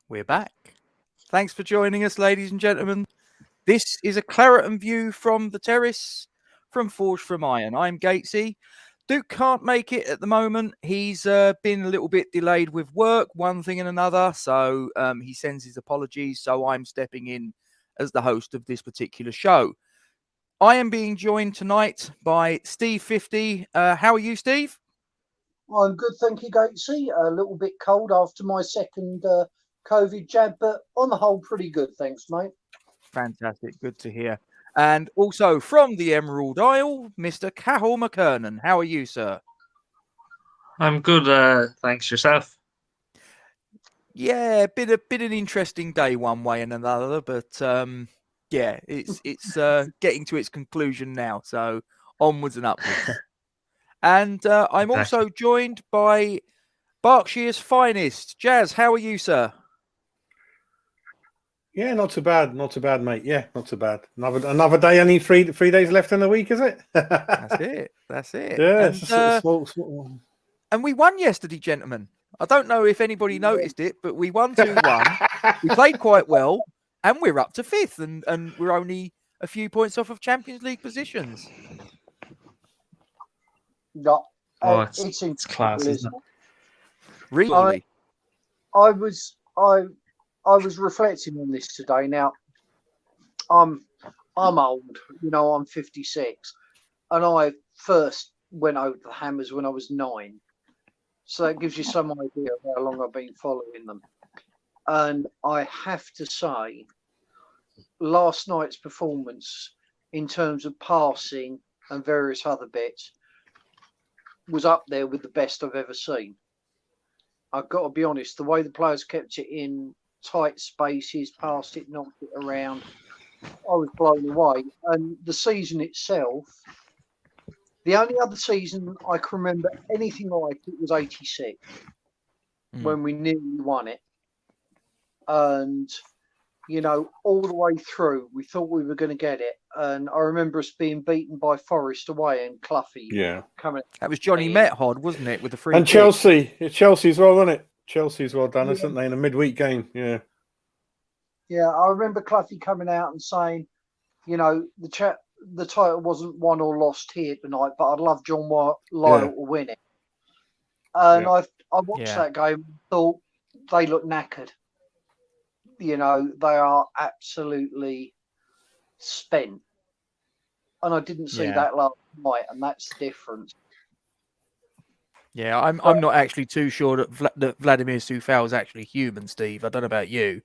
We're back. Thanks for joining us, ladies and gentlemen. This is a Claret and view from the Terrace, from Forge from Iron. I'm Gatesy. Duke can't make it at the moment. He's been a little bit delayed with work, one thing and another. So he sends his apologies. So I'm stepping in as the host of this particular show. I am being joined tonight by Steve 50. How are you, Steve? I'm good, thank you, Gatesy. A little bit cold after my second COVID jab, but on the whole, pretty good. Thanks, mate. Fantastic. Good to hear. And also from the Emerald Isle, Mr. Cahill McKernan. How are you, sir? I'm good, thanks. Yourself? Yeah, been an interesting day one way and another, but yeah, it's getting to its conclusion now. So onwards and upwards. And I'm also joined by Berkshire's finest, Jazz. How are you, sir? Yeah, not too bad, mate. Yeah, not too bad. Another day. Only three days left in the week, is it? That's it. Yeah, and, small. And we won yesterday, gentlemen. I don't know if anybody noticed it, but we won 2-1. We played quite well, and we're up to 5th, and we're only a few points off of Champions League positions. No, it's class, isn't it? Really? I was reflecting on this today. Now, I'm old, I'm 56, and I first went over the Hammers when I was 9. So that gives you some idea of how long I've been following them. And I have to say, last night's performance in terms of passing and various other bits was up there with the best I've ever seen. I've got to be honest, the way the players kept it in tight spaces, passed it, knocked it around, I was blown away. And the season itself, the only other season I can remember anything like it was 86, when we nearly won it. And, all the way through, we thought we were going to get it. And I remember us being beaten by Forest away and Cloughie coming. That was Johnny Method, wasn't it, with the free and kick? Chelsea as well, wasn't it? Chelsea's well done, isn't they, in a midweek game? Yeah. Yeah, I remember Cloughie coming out and saying, the title wasn't won or lost here tonight, but I'd love John Lyle to win it. And I watched that game and thought they look knackered. They are absolutely spent. And I didn't see that last night, and that's the difference. Yeah, I'm not actually too sure that Vladimir Soufal is actually human, Steve. I don't know about you.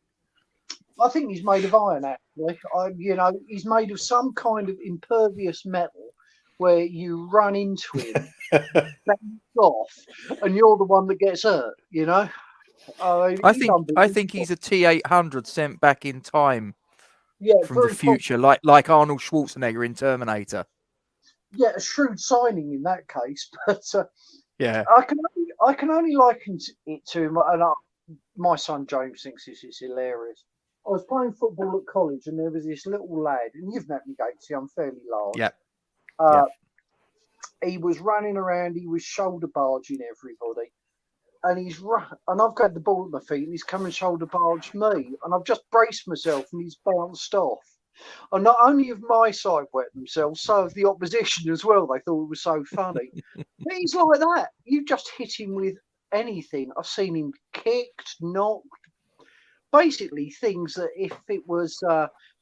I think he's made of iron, actually. He's made of some kind of impervious metal where you run into him, bounce off, and you're the one that gets hurt, I think he's a T-800 sent back in time from the future, like Arnold Schwarzenegger in Terminator. Yeah, a shrewd signing in that case, but yeah, I can only liken it to him, and my son James thinks this is hilarious. I was playing football at college, and there was this little lad, and you've met me, Gatesy, I'm fairly large. Yeah. He was running around, he was shoulder barging everybody, and and I've got the ball at my feet, and he's come and shoulder barged me, and I've just braced myself, and he's bounced off. And not only have my side wet themselves, so have the opposition as well. They thought it was so funny. But he's like that. You just hit him with anything. I've seen him kicked, knocked. Basically, things that if it was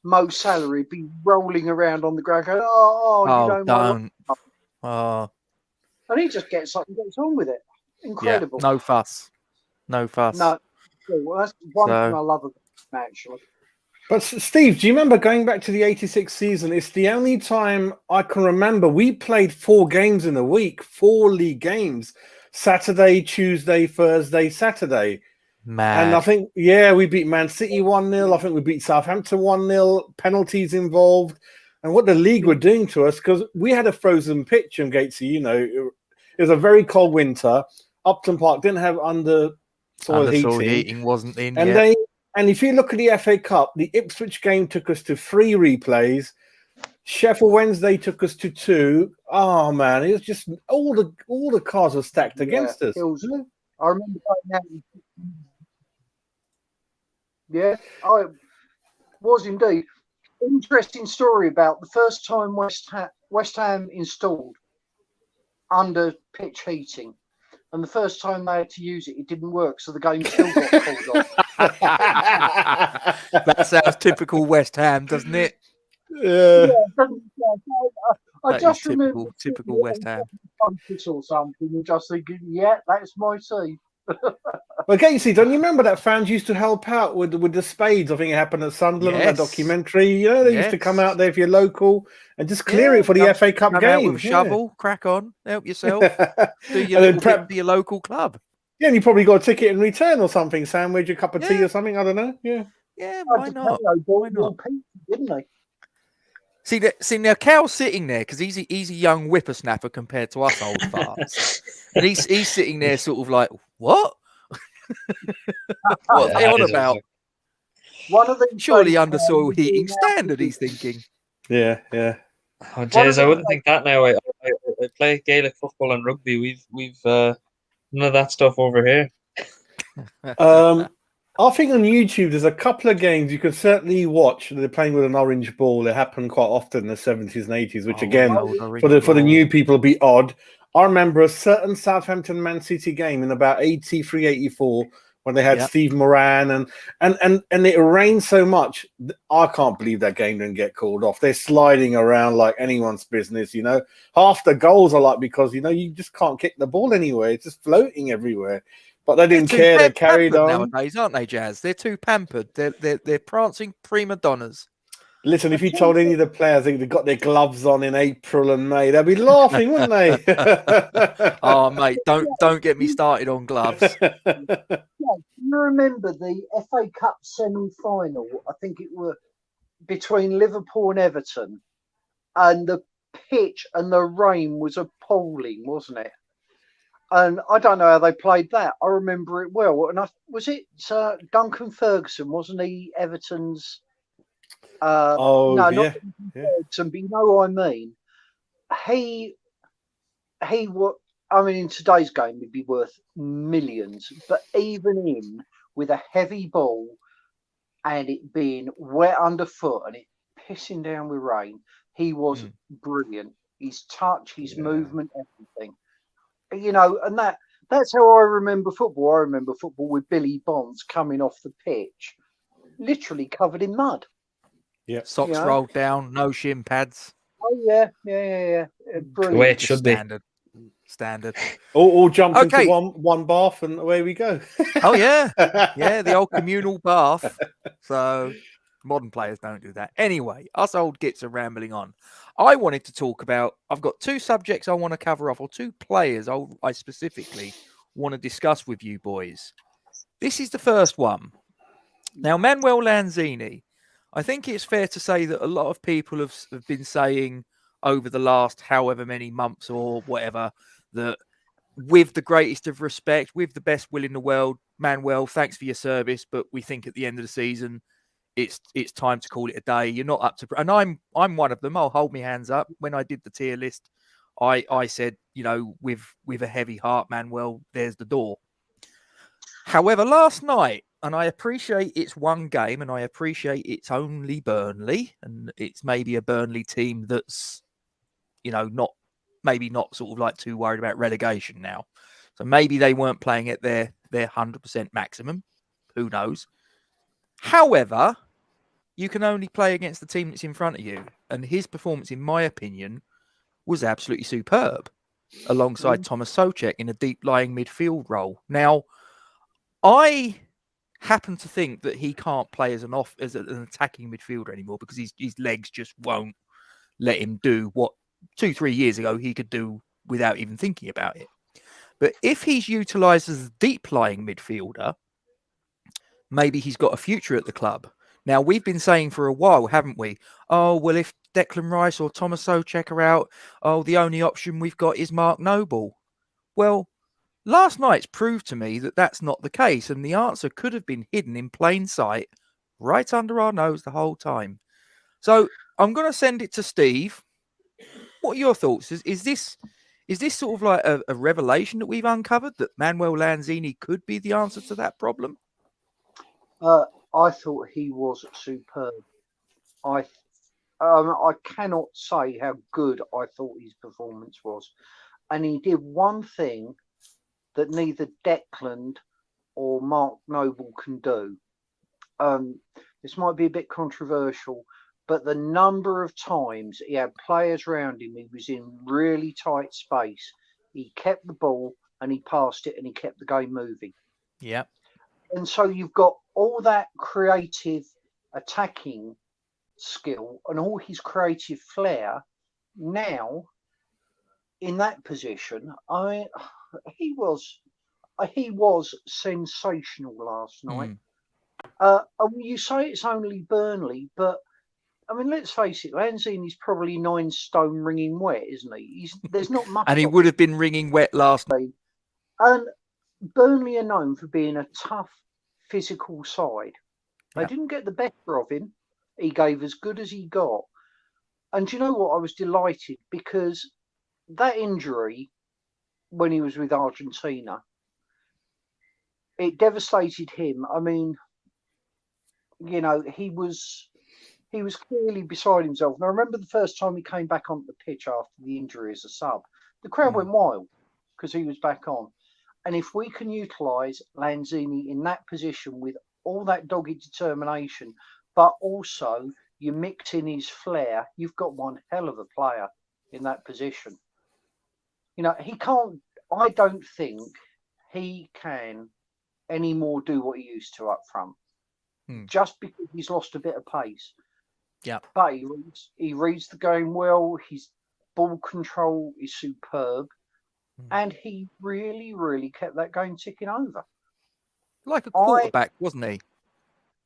Mo Salah, he'd be rolling around on the ground going, you don't. And he just gets up and gets on with it. Incredible. Yeah, no fuss. No. Well, that's one thing I love about him, actually. But Steve, do you remember going back to the 86 season? It's the only time I can remember we played 4 games in a week, 4 league games. Saturday, Tuesday, Thursday, Saturday. Mad. And I think, we beat Man City 1-0. I think we beat Southampton 1-0. Penalties involved. And what the league were doing to us, because we had a frozen pitch in Gatesy, it was a very cold winter. Upton Park didn't have under-soil heating. Wasn't in yet. And if you look at the FA Cup, the Ipswich game took us to 3 replays. Sheffield Wednesday took us to 2. Oh man, it was just all the cards were stacked against us. I remember going out. Yeah, I was indeed. Interesting story about the first time West Ham installed under pitch heating, and the first time they had to use it, it didn't work, so the game still got called off. That sounds typical West Ham, doesn't it? Yeah. I just remember typical West Ham. or something, and just thinking, yeah, that's my team. Well, Gatesy, don't you remember that fans used to help out with the spades? I think it happened at Sunderland, Yes. that documentary. You know, they used to come out there if you're local and just clear it for the FA Cup come game. Out with a shovel, crack on, help yourself, do your and little bit for your local club. Yeah, and you probably got a ticket in return or something, sandwich, a cup of tea or something. I don't know. Yeah. Yeah, why not? Why not? Didn't they? See now, Cal's sitting there because he's a young whippersnapper compared to us old farts, and he's sitting there sort of like, what? What are they on about? One of them surely under soil heating standard. He's thinking. Yeah. Oh, jeez, I wouldn't think that now. I play Gaelic football and rugby. We've none of that stuff over here. I think on YouTube there's a couple of games you can certainly watch. They're playing with an orange ball. It happened quite often in the 70s and 80s, which again, for the new people, will be odd. I remember a certain Southampton Man City game in about 83, 84 when they had Steve Moran and it rained so much. I can't believe that game didn't get called off. They're sliding around like anyone's business, you know. Half the goals are like because, you know, you just can't kick the ball anywhere. It's just floating everywhere. But they didn't care. They carried on. Nowadays, aren't they, Jazz? They're too pampered. They're prancing prima donnas. Listen, if you told any of the players they got their gloves on in April and May, they'd be laughing, wouldn't they? Oh, mate, don't get me started on gloves. You remember the FA Cup semi-final? I think it were between Liverpool and Everton, and the pitch and the rain was appalling, wasn't it? And I don't know how they played that. I remember it well. And was it Duncan Ferguson? Wasn't he Everton's? No, not Duncan Ferguson, but you know what I mean. He I mean, in today's game, he'd be worth millions. But even in with a heavy ball and it being wet underfoot and it pissing down with rain, he was brilliant. His touch, his movement, everything. You know, and that's how I remember football. I remember football with Billy Bonds coming off the pitch, literally covered in mud. Yeah, socks rolled down, no shin pads. Oh yeah. Brilliant. The way it should be. Standard. All jump into one bath and away we go. Oh yeah, the old communal bath. So modern players don't do that. Anyway, us old gits are rambling on. I wanted to talk about, I've got two subjects I want to cover off, or two players I specifically want to discuss with you boys. This is the first one. Now, Manuel Lanzini, I think it's fair to say that a lot of people have been saying over the last however many months or whatever, that with the greatest of respect, with the best will in the world, Manuel, thanks for your service, but we think at the end of the season, it's time to call it a day. You're not up to, and I'm one of them. I'll hold my hands up. When I did the tier list, I said, you know, with a heavy heart, Manuel, there's the door. However, last night, and I appreciate it's one game, and I appreciate it's only Burnley, and it's maybe a Burnley team that's, you know, not sort of like too worried about relegation now. So maybe they weren't playing at their 100% maximum. Who knows? However, you can only play against the team that's in front of you. And his performance, in my opinion, was absolutely superb alongside Thomas Souček in a deep-lying midfield role. Now, I happen to think that he can't play as an attacking midfielder anymore because his legs just won't let him do what 2-3 years ago he could do without even thinking about it. But if he's utilised as a deep-lying midfielder, maybe he's got a future at the club. Now, we've been saying for a while, haven't we? Oh, well, if Declan Rice or Thomas Souček are out, the only option we've got is Mark Noble. Well, last night's proved to me that that's not the case, and the answer could have been hidden in plain sight, right under our nose the whole time. So I'm going to send it to Steve. What are your thoughts? Is this sort of like a revelation that we've uncovered, that Manuel Lanzini could be the answer to that problem? I thought he was superb. I cannot say how good I thought his performance was, and he did one thing that neither Declan or Mark Noble can do. This might be a bit controversial, but the number of times he had players around him, he was in really tight space. He kept the ball and he passed it and he kept the game moving. Yeah. And so you've got all that creative attacking skill and all his creative flair now in that position. He was sensational last night. And you say it's only Burnley, but I mean, let's face it, Lanzini's probably 9 stone ringing wet, isn't he? There's not much. And he would have been ringing wet last night. And Burnley are known for being a tough physical side. They didn't get the better of him. He gave as good as he got. And do you know what? I was delighted because that injury when he was with Argentina, it devastated him. I mean, you know, he was clearly beside himself. And I remember the first time he came back onto the pitch after the injury as a sub, the crowd went wild because he was back on. And if we can utilise Lanzini in that position with all that dogged determination, but also you mix in his flair, you've got one hell of a player in that position. You know, he can't, I don't think he can anymore do what he used to up front. Just because he's lost a bit of pace. Yeah. But he reads the game well. His ball control is superb. And he really, really kept that game ticking over. Like a quarterback, wasn't he?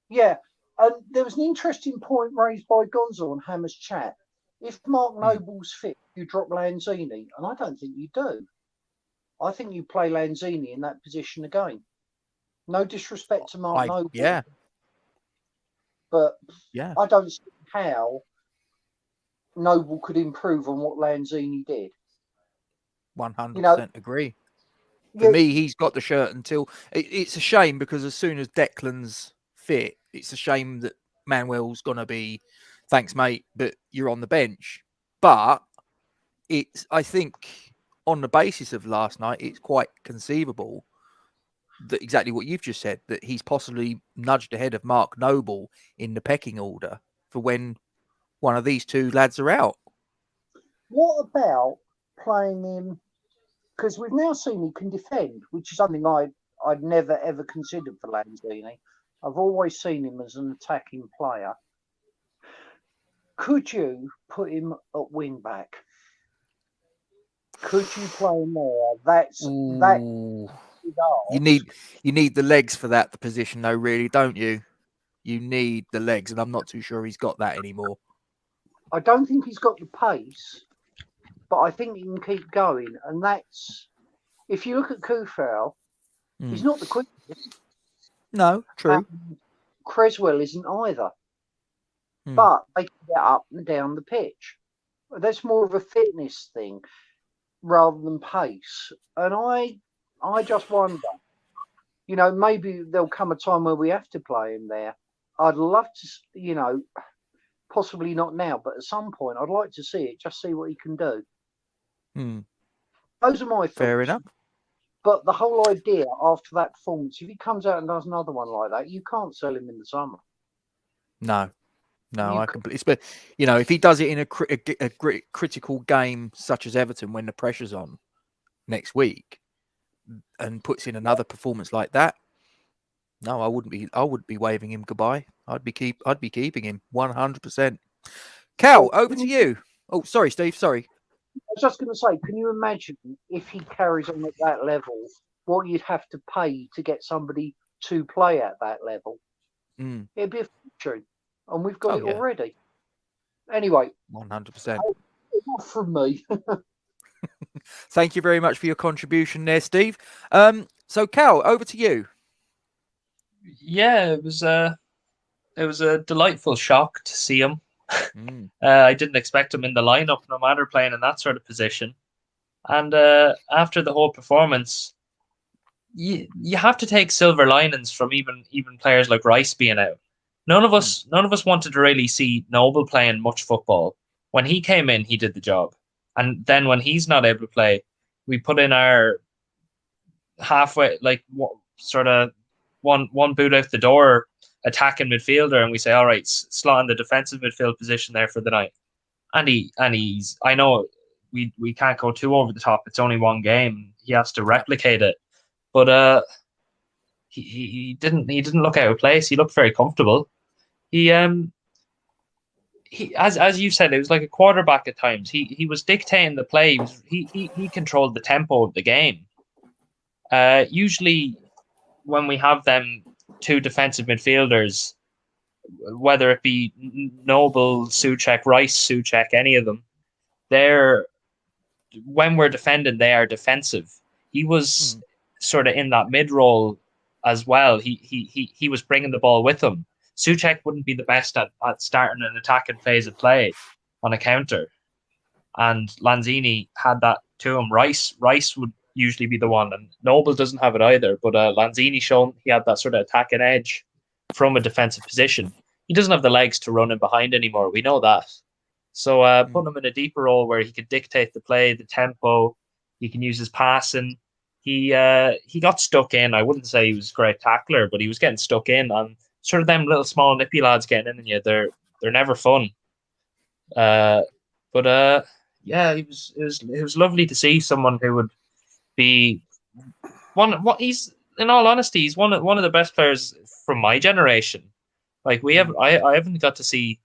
Yeah. And there was an interesting point raised by Gonzo on Hammer's chat. If Mark Noble's fit, you drop Lanzini. And I don't think you do. I think you play Lanzini in that position again. No disrespect to Mark Noble. Yeah. But I don't see how Noble could improve on what Lanzini did. 100% agree. For me, he's got the shirt until... It's a shame because as soon as Declan's fit, it's a shame that Manuel's going to be, thanks, mate, but you're on the bench. But I think on the basis of last night, it's quite conceivable that exactly what you've just said, that he's possibly nudged ahead of Mark Noble in the pecking order for when one of these two lads are out. What about playing him? Because we've now seen he can defend, which is something I'd never, ever considered for Lanzini. I've always seen him as an attacking player. Could you put him at wing back? Could you play him there? You need the legs for that, the position, though, really, don't you? You need the legs, and I'm not too sure he's got that anymore. I don't think he's got the pace, but I think he can keep going. And that's, if you look at Kufel, he's not the quickest. No, true. Creswell isn't either. But they can get up and down the pitch. That's more of a fitness thing rather than pace. And I just wonder, you know, maybe there'll come a time where we have to play him there. I'd love to, you know, possibly not now, but at some point, I'd like to see it, just see what he can do. Those are my thoughts. Fair enough. But the whole idea after that performance, if he comes out and does another one like that, you can't sell him in the summer. No, I completely. But you know, if he does it in a critical game such as Everton, when the pressure's on next week, and puts in another performance like that, no, I wouldn't be waving him goodbye. I'd be keeping him 100%. Cal, over to you. Oh, sorry, Steve. Sorry. I was just going to say, can you imagine if he carries on at that level, what you'd have to pay to get somebody to play at that level? It'd be a fortune, and we've got it already. Anyway, 100%. Enough from me. Thank you very much for your contribution there, Steve. So, Cal, over to you. Yeah, it was a delightful shock to see him. I didn't expect him in the lineup, no matter playing in that sort of position. And after the whole performance, you have to take silver linings from even players like Rice being out. None of us wanted to really see Noble playing much football. When he came in, he did the job, and then when he's not able to play, we put in our halfway, like sort of one boot out the door attacking midfielder, and we say, all right, slot in the defensive midfield position there for the night. And he's, I know we can't go too over the top. It's only one game. He has to replicate it. But he didn't look out of place. He looked very comfortable. He as you said, it was like a quarterback at times. He was dictating the play. He controlled the tempo of the game. Usually when we have them two defensive midfielders, whether it be Noble, Souček, Rice, Souček, any of them, when we're defending, they are defensive. He was sort of in that mid role as well. He was bringing the ball with him. Souček wouldn't be the best at starting an attacking phase of play on a counter, and Lanzini had that to him. Rice would usually be the one, and Noble doesn't have it either. But Lanzini shown he had that sort of attacking edge from a defensive position. He doesn't have the legs to run in behind anymore. We know that. So putting him in a deeper role where he could dictate the play, the tempo, he can use his passing. He got stuck in. I wouldn't say he was a great tackler, but he was getting stuck in. And sort of them little small nippy lads getting in you, they're never fun. Yeah, it was lovely to see someone who would be he's, in all honesty, he's one of the best players from my generation. Like I haven't got to see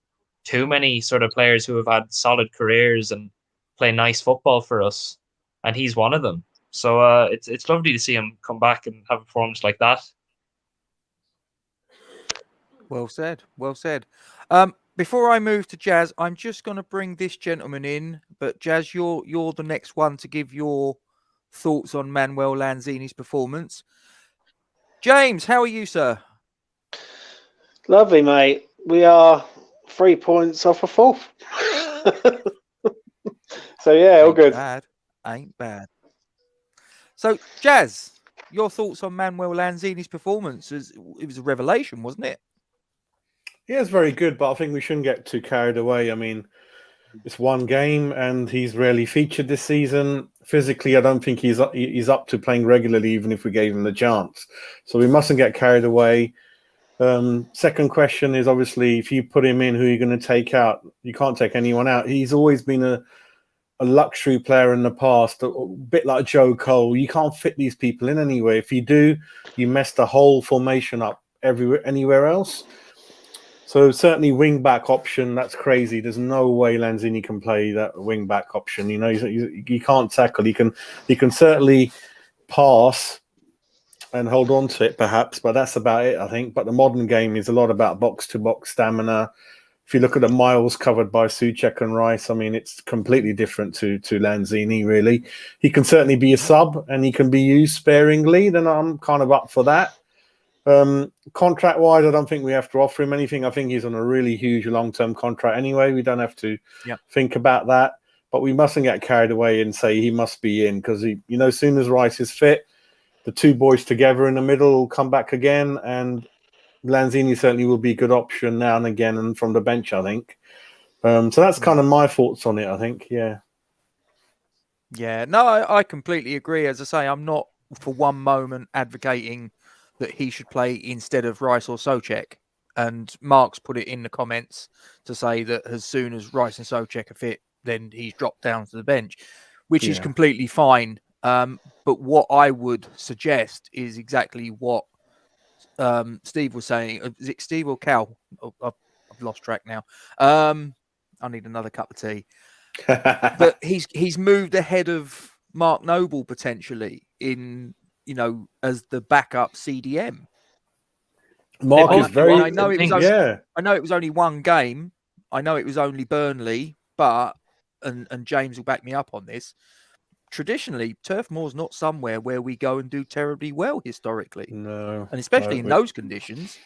too many sort of players who have had solid careers and play nice football for us, and he's one of them. So it's lovely to see him come back and have a performance like that. Well said. Well said. Before I move to Jazz, I'm just going to bring this gentleman in. But Jazz, you're the next one to give your thoughts on Manuel Lanzini's performance. James, how are you, sir? Lovely, mate. We are 3 points off a fourth. So yeah, all good. Ain't bad. So Jazz, your thoughts on Manuel Lanzini's performance? It was a revelation, wasn't it? Yeah, it's very good, but I think we shouldn't get too carried away. I mean, it's one game, and he's rarely featured this season. Physically, I don't think he's up to playing regularly, even if we gave him the chance. So we mustn't get carried away. Second question is, obviously, if you put him in, who are you going to take out? You can't take anyone out. He's always been a luxury player in the past, a bit like Joe Cole. You can't fit these people in anyway. If you do, you mess the whole formation up anywhere else. So certainly wing-back option, that's crazy. There's no way Lanzini can play that wing-back option. You know, he can't tackle. He can certainly pass and hold on to it, perhaps, but that's about it, I think. But the modern game is a lot about box-to-box stamina. If you look at the miles covered by Souček and Rice, I mean, it's completely different to Lanzini, really. He can certainly be a sub, and he can be used sparingly. Then I'm kind of up for that. Contract-wise, I don't think we have to offer him anything. I think he's on a really huge long-term contract anyway. We don't have to think about that. But we mustn't get carried away and say he must be in, because, as soon as Rice is fit, the two boys together in the middle will come back again, and Lanzini certainly will be a good option now and again and from the bench, I think. So that's kind of my thoughts on it, I think. Yeah. Yeah, no, I completely agree. As I say, I'm not for one moment advocating that he should play instead of Rice or Souček. And Mark's put it in the comments to say that as soon as Rice and Souček are fit, then he's dropped down to the bench, which is completely fine. But what I would suggest is exactly what Steve was saying. Is it Steve or Cal? I've lost track now. I need another cup of tea. But he's moved ahead of Mark Noble potentially in, as the backup CDM. Mark is very. I know it was only one game. I know it was only Burnley, but and James will back me up on this. Traditionally, Turf Moor's not somewhere where we go and do terribly well historically. No, and especially in those conditions.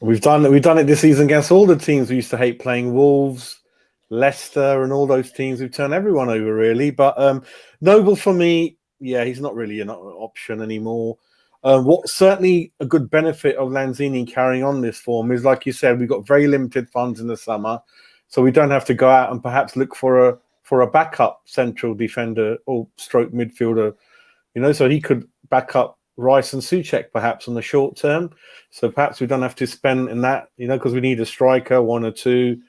We've done it this season against all the teams we used to hate playing. Wolves, Leicester, and all those teams. We've turned everyone over really. But Noble for me, he's not really an option anymore. What's certainly a good benefit of Lanzini carrying on this form is, like you said, we've got very limited funds in the summer, so we don't have to go out and perhaps look for a backup central defender or stroke midfielder, so he could back up Rice and Souček perhaps on the short term. So perhaps we don't have to spend in that, because we need a striker, one or two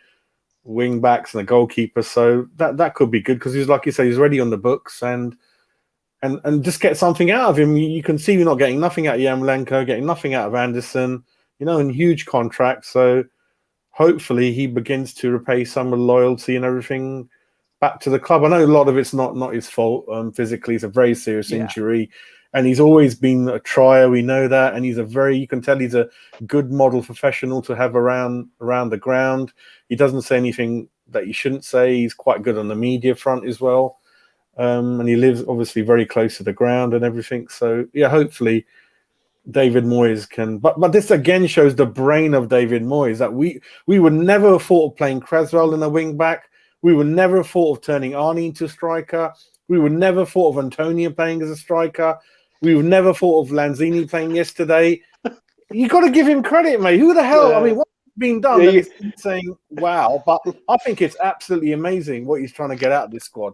wing backs and a goalkeeper. So that could be good because he's, like you say, he's already on the books and just get something out of him. You can see we're not getting nothing out of Yarmolenko, getting nothing out of Anderson, in huge contracts. So hopefully he begins to repay some of the loyalty and everything back to the club. I know a lot of it's not his fault. Physically, it's a very serious injury. And he's always been a trier, we know that. And you can tell he's a good model professional to have around the ground. He doesn't say anything that he shouldn't say. He's quite good on the media front as well. And he lives obviously very close to the ground and everything. So, hopefully David Moyes can. But this again shows the brain of David Moyes, that we would never have thought of playing Creswell in a wing back. We would never have thought of turning Arnie into a striker. We would never have thought of Antonio playing as a striker. We would never thought of Lanzini playing yesterday. You got to give him credit, mate. Who the hell? I mean, what's being done? He's saying, wow. But I think it's absolutely amazing what he's trying to get out of this squad.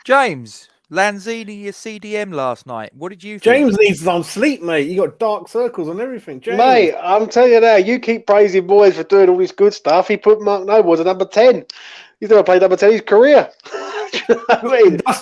James, Lanzini, your CDM last night. What did you think? James needs some sleep, mate. You got dark circles and everything. James. Mate, I'm telling you now, you keep praising Moyes for doing all this good stuff. He put Mark Noble as a number 10. He's never played number 10 in his career.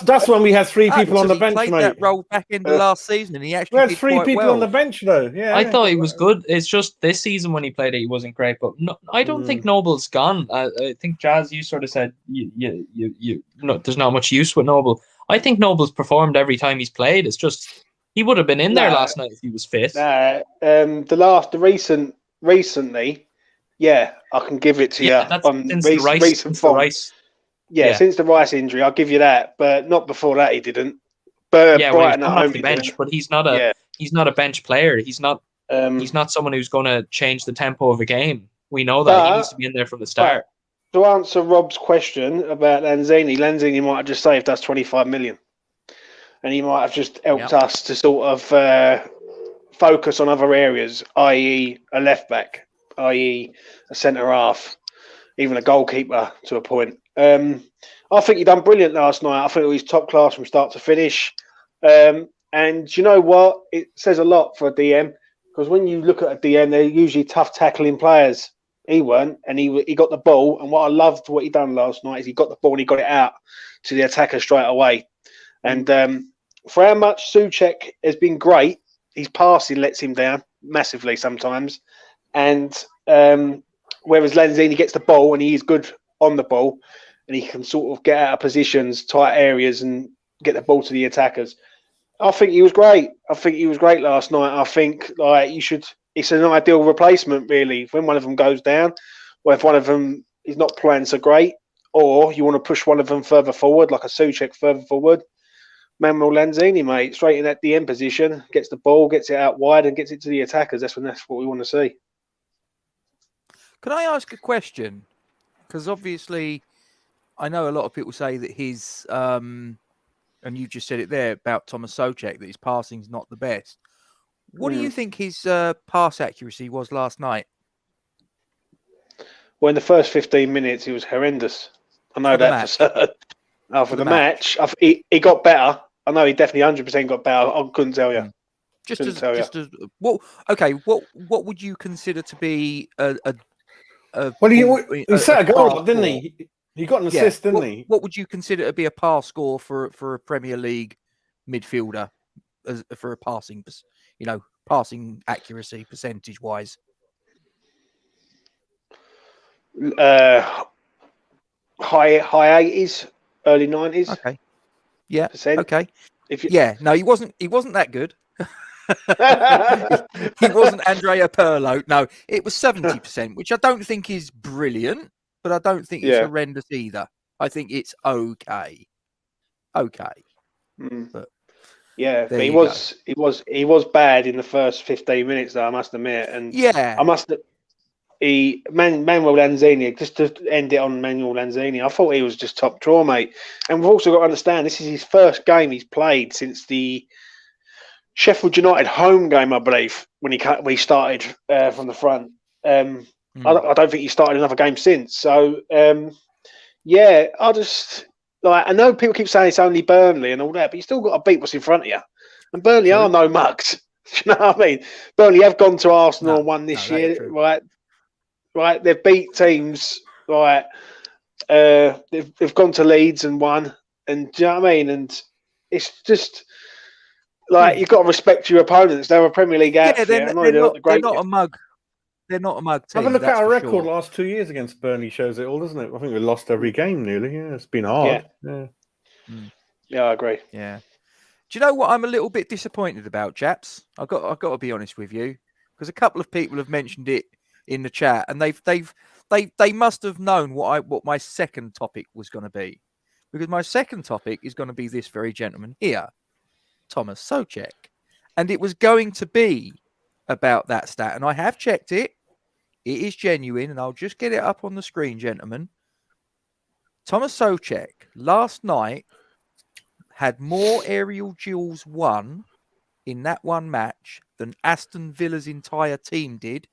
That's when we had three people on the bench, played mate. That role back in the last season, and he actually we had did three quite people well. on the bench, though. Yeah, I thought he was good. It's just this season when he played it, he wasn't great. But no, I don't think Noble's gone. I think Jazz, you sort of said there's not much use with Noble. I think Noble's performed every time he's played. It's just he would have been in there last night if he was fit. Recently, yeah, I can give it to you. That's on since recent form. Rice. Yeah, since the Rice injury, I'll give you that. But not before that, he didn't. But yeah, Brighton well, at home, off the bench, but he's not a bench player. He's not someone who's going to change the tempo of a game. We know that he needs to be in there from the start. To answer Rob's question about Lanzini might have just saved us 25 million, and he might have just helped us to sort of focus on other areas, i.e., a left back, i.e., a centre half, even a goalkeeper to a point. I think he done brilliant last night. I think he was top class from start to finish. And you know what? It says a lot for a DM, because when you look at a DM, they're usually tough tackling players. He weren't, and he got the ball. And what I loved what he done last night is he got the ball and he got it out to the attacker straight away. And for how much Souček has been great, his passing lets him down massively sometimes. And whereas Lanzini gets the ball and he is good on the ball, and he can sort of get out of positions, tight areas, and get the ball to the attackers. I think he was great. I think he was great last night. I think it's an ideal replacement, really, when one of them goes down, or if one of them is not playing so great, or you want to push one of them further forward, like a Souček further forward. Manuel Lanzini, mate, straight in that DM position, gets the ball, gets it out wide, and gets it to the attackers. That's what we want to see. Can I ask a question? Because obviously, I know a lot of people say that his, and you just said it there about Thomas Souček, that his passing's not the best. What do you think his pass accuracy was last night? Well, in the first 15 minutes, he was horrendous. I know that for certain. For the match, he got better. I know he definitely 100% got better. I couldn't tell you. What would you consider to be he set a goal, didn't he? He got an assist, didn't he? What would you consider to be a pass score for a Premier League midfielder for a passing, passing accuracy percentage wise? High 80s, early 90s. Okay. Yeah. Percent. Okay. No, he wasn't that good. He wasn't Andrea Pirlo. No, it was 70%, which I don't think is brilliant, but I don't think it's horrendous either. I think it's okay. But but he was bad in the first 15 minutes, though, I must admit. And Manuel Lanzini, just to end it on Manuel Lanzini, I thought he was just top draw, mate. And we've also got to understand this is his first game he's played since the Sheffield United home game, I believe, when he started from the front. I don't think he started another game since. So, yeah, I know people keep saying it's only Burnley and all that, but you still got to beat what's in front of you. And Burnley are no mugs. Do you know what I mean? Burnley have gone to Arsenal and won this year, right? Right, they've beat teams, right? They've gone to Leeds and won, and do you know what I mean? And it's just like you've got to respect your opponents. They're a Premier League outfit. They're not a mug. They're not a mug team. Have a look at our record sure. last 2 years against Burnley shows it all, doesn't it? I think we lost every game nearly. Yeah, it's been hard. Yeah, I agree. Yeah. Do you know what I'm a little bit disappointed about, chaps? I've got to be honest with you, because a couple of people have mentioned it in the chat, and they must have known what my second topic was going to be, because my second topic is going to be this very gentleman here, Thomas Souček, and it was going to be about that stat, and I have checked it. It is genuine, and I'll just get it up on the screen, gentlemen. Thomas Souček last night had more aerial duels won in that one match than Aston Villa's entire team did,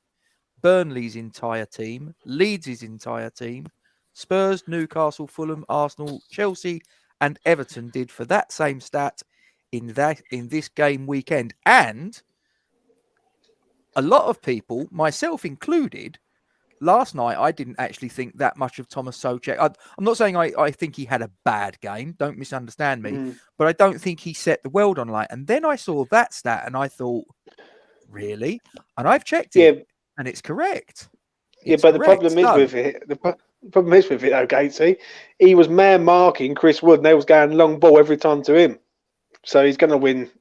Burnley's entire team, Leeds' entire team, Spurs, Newcastle, Fulham, Arsenal, Chelsea, and Everton did for that same stat in this game weekend. And a lot of people, myself included, last night I didn't actually think that much of Thomas Souček. I'm not saying I think he had a bad game. Don't misunderstand me. But I don't think he set the world on light. And then I saw that stat and I thought, really? And I've checked it. And it's correct. But the problem is with it. The problem is with it, though, Gatesy. He was man marking Chris Wood, and they was going long ball every time to him. So he's going to win.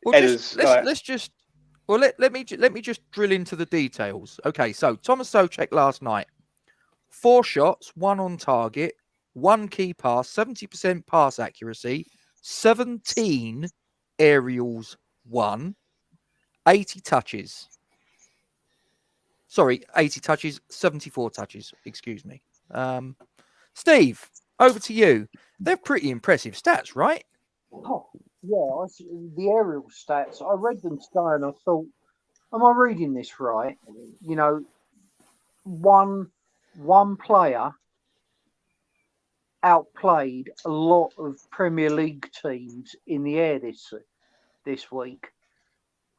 Well, let me just drill into the details. Okay, so Thomas Souček last night, 4 shots, 1 on target, 1 key pass, 70% pass accuracy, 17 aerials won, 80 touches. Sorry, 80 touches, 74 touches, excuse me. Steve, over to you. They're pretty impressive stats, right? Oh, yeah, the aerial stats, I read them today and I thought, am I reading this right? You know, one player outplayed a lot of Premier League teams in the air this week.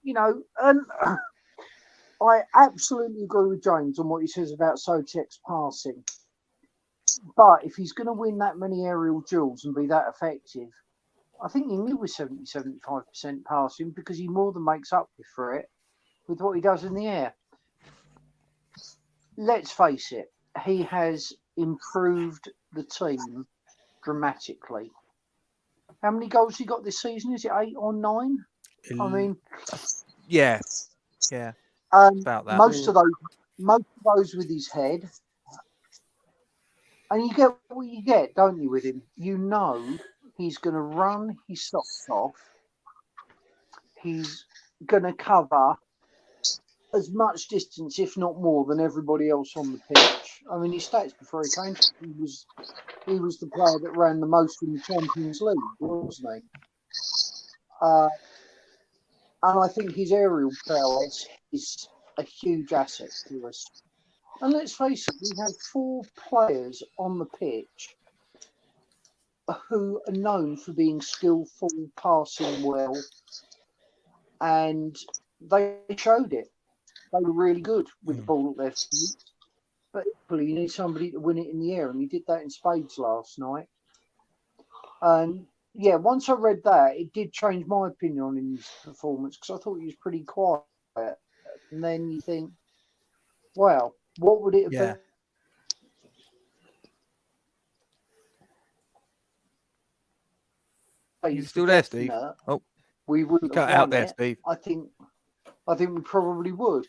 You know, and I absolutely agree with James on what he says about Souček's passing. But if he's going to win that many aerial duels and be that effective, I think he knew with 70-75% passing, because he more than makes up for it with what he does in the air. Let's face it, he has improved the team dramatically. How many goals he got this season? Is it 8 or 9? I mean, yeah. About that. Most of those with his head, and you get what you get, don't you? With him, you know he's going to run his socks off. He's going to cover as much distance, if not more, than everybody else on the pitch. I mean, his stats before he came, he was the player that ran the most in the Champions League, wasn't he? And I think his aerial prowess is a huge asset to us. And let's face it, we have 4 players on the pitch who are known for being skillful, passing well, and they showed it. They were really good with the ball at their feet. But equally, you need somebody to win it in the air, and he did that in spades last night. And yeah, once I read that, it did change my opinion on his performance, because I thought he was pretty quiet. And then you think, wow, what would it have been? You still there, Steve? Oh, we would have cut out there, Steve. I think we probably would.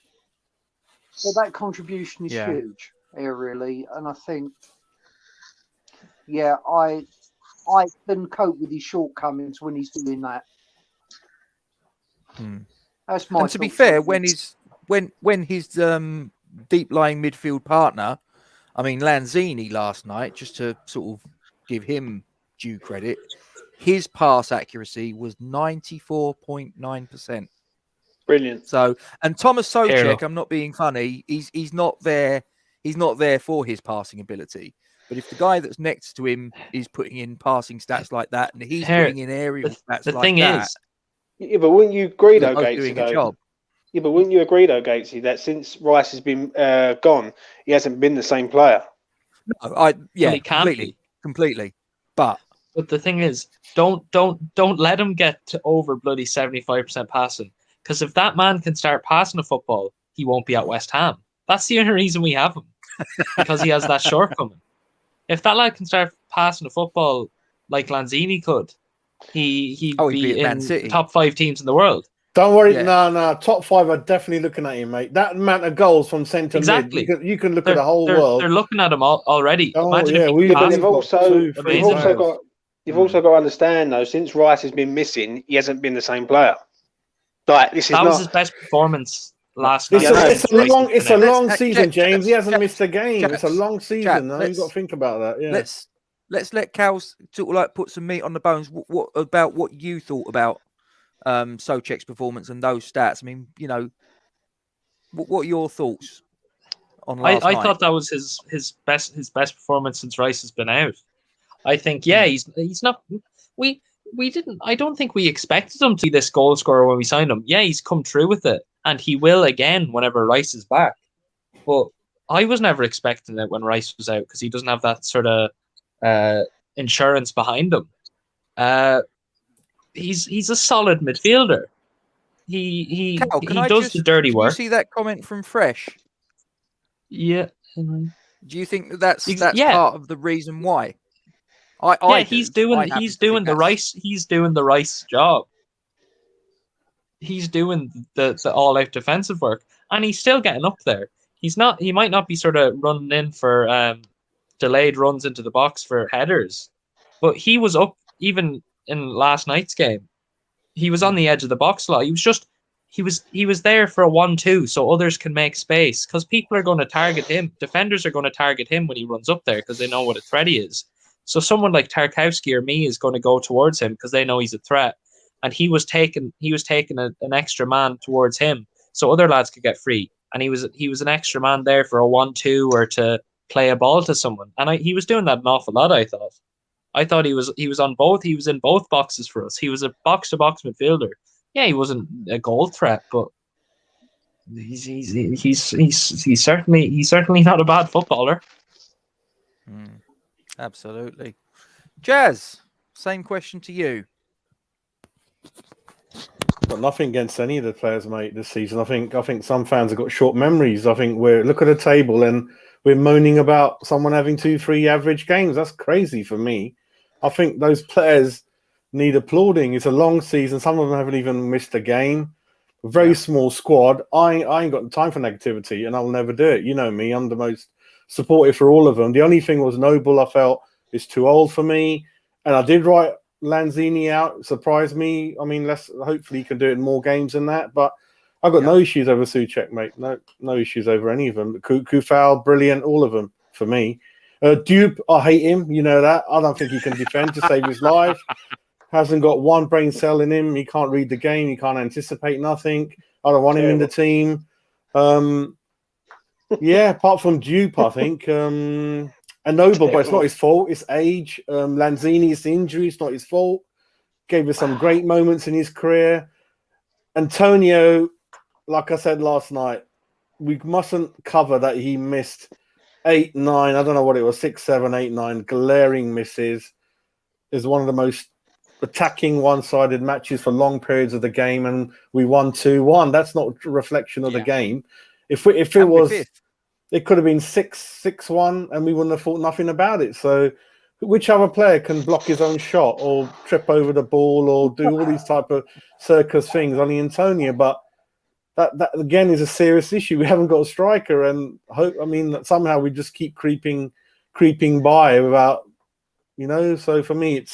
But that contribution is huge here, really, and I think, I can cope with his shortcomings when he's doing that. That's my. And to be fair, when his deep lying midfield partner. I mean, Lanzini last night, just to sort of give him due credit, his pass accuracy was 94.9%. Brilliant. So, and Thomas Fair Souček, enough. I'm not being funny. He's not there. He's not there for his passing ability. But if the guy that's next to him is putting in passing stats like that, and he's putting in aerial stats The like thing that, is, Yeah, but wouldn't you agree they're though, both Gatesy, doing a though? job. Yeah, but wouldn't you agree though, Gatesy, that since Rice has been gone, he hasn't been the same player? No, well, he can't completely, completely. But the thing is, don't let him get to over bloody 75% passing. Because if that man can start passing a football, he won't be at West Ham. That's the only reason we have him, because he has that shortcoming. If that lad can start passing a football like Lanzini could, he'd he'd be be at Man in City. the top 5 teams in the world. Don't worry, Yeah. no. Top 5 are definitely looking at him, mate. That amount of goals from centre Exactly. mid, you can look at the whole They're world. looking at him already. Oh, Imagine yeah, if he we- could Yeah, but pass. they've also two, three you've also players. got you've also got to understand though, since Rice has been missing, he hasn't been the same player. Like this is That was not. his best performance last It's, night. Yeah, no, it's a long, it's a Let's- long season, James. He hasn't chaps, missed a game. It's a long season. No, you've let's- got to think about that. Yeah. Let's let Cal sort of like put some meat on the bones. What about what you thought about Souček's performance and those stats? I mean, you know, what are your thoughts on last night? I thought that was his best performance since Rice has been out. I think he's not. We didn't. I don't think we expected him to be this goal scorer when we signed him. Yeah, he's come through with it, and he will again whenever Rice is back. But I was never expecting it when Rice was out because he doesn't have that sort of insurance behind him. He's a solid midfielder. He Cal, does the dirty work. Did you see that comment from Fresh? Yeah. Do you think that's Yeah. part of the reason why? He's doing the Rice job. He's doing the all out defensive work, and he's still getting up there. He might not be sort of running in for delayed runs into the box for headers, but he was up even in last night's game. He was on the edge of the box a lot. He was there for a 1-2 so others can make space because people are going to target him. Defenders are going to target him when he runs up there because they know what a threat he is. So someone like Tarkowski or me is going to go towards him because they know he's a threat. And he was taking an extra man towards him so other lads could get free. And he was an extra man there for a 1-2 or to play a ball to someone. And he was doing that an awful lot, I thought. I thought he was on both. He was in both boxes for us. He was a box to box midfielder. Yeah, he wasn't a goal threat, but he's certainly not a bad footballer. Absolutely. Jazz, same question to you. Got nothing against any of the players, mate, this season. I think some fans have got short memories. I think look at the table and we're moaning about someone having 2-3 average games. That's crazy for me. I think those players need applauding. It's a long season. Some of them haven't even missed a game. Very small squad. I ain't got time for negativity, and I'll never do it. You know me. I'm the most supportive for all of them. The only thing was Noble. I felt is too old for me, and I did write Lanzini out. It surprised me. I mean, hopefully he can do it in more games than that. But I've got no issues over Souček, mate. No issues over any of them. Kufal, brilliant, all of them for me. Dupe, I hate him. You know that. I don't think he can defend to save his life. Hasn't got one brain cell in him. He can't read the game. He can't anticipate nothing. I don't want him in the team. Apart from Dupe, I think. And Noble, but it's not his fault. It's age. Lanzini's injury. It's not his fault. Gave us some great moments in his career. Antonio, like I said last night, we mustn't cover that he missed 8, 9, I don't know what it was, 6, 7, 8, 9 glaring misses. Is one of the most attacking one-sided matches for long periods of the game, and we won 2-1. That's not a reflection of the game. If it was, it could have been 6-1, and we wouldn't have thought nothing about it. So, which other player can block his own shot or trip over the ball or do all these type of circus things? Only Antonio, but that again is a serious issue. We haven't got a striker, and somehow we just keep creeping by without, So for me,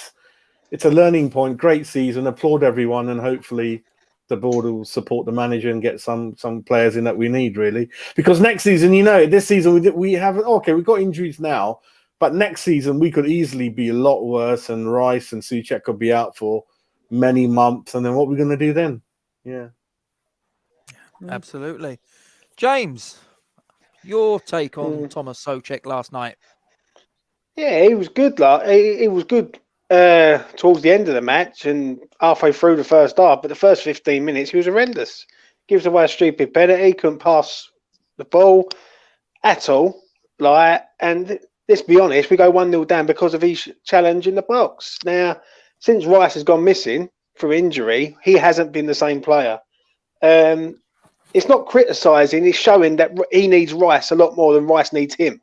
it's a learning point. Great season. Applaud everyone, and hopefully the board will support the manager and get some players in that we need, really. Because next season, this season we haven't. Okay, we've got injuries now, but next season we could easily be a lot worse, and Rice and Souček could be out for many months. And then what are we going to do then? Yeah, absolutely. James, your take on Thomas Souček last night? Yeah, he was good. He was good towards the end of the match and halfway through the first half. But the first 15 minutes, he was horrendous. Gives away a stupid penalty. Couldn't pass the ball at all. And let's be honest, we go 1-0 down because of his challenge in the box. Now, since Rice has gone missing through injury, he hasn't been the same player. It's not criticising, it's showing that he needs Rice a lot more than Rice needs him.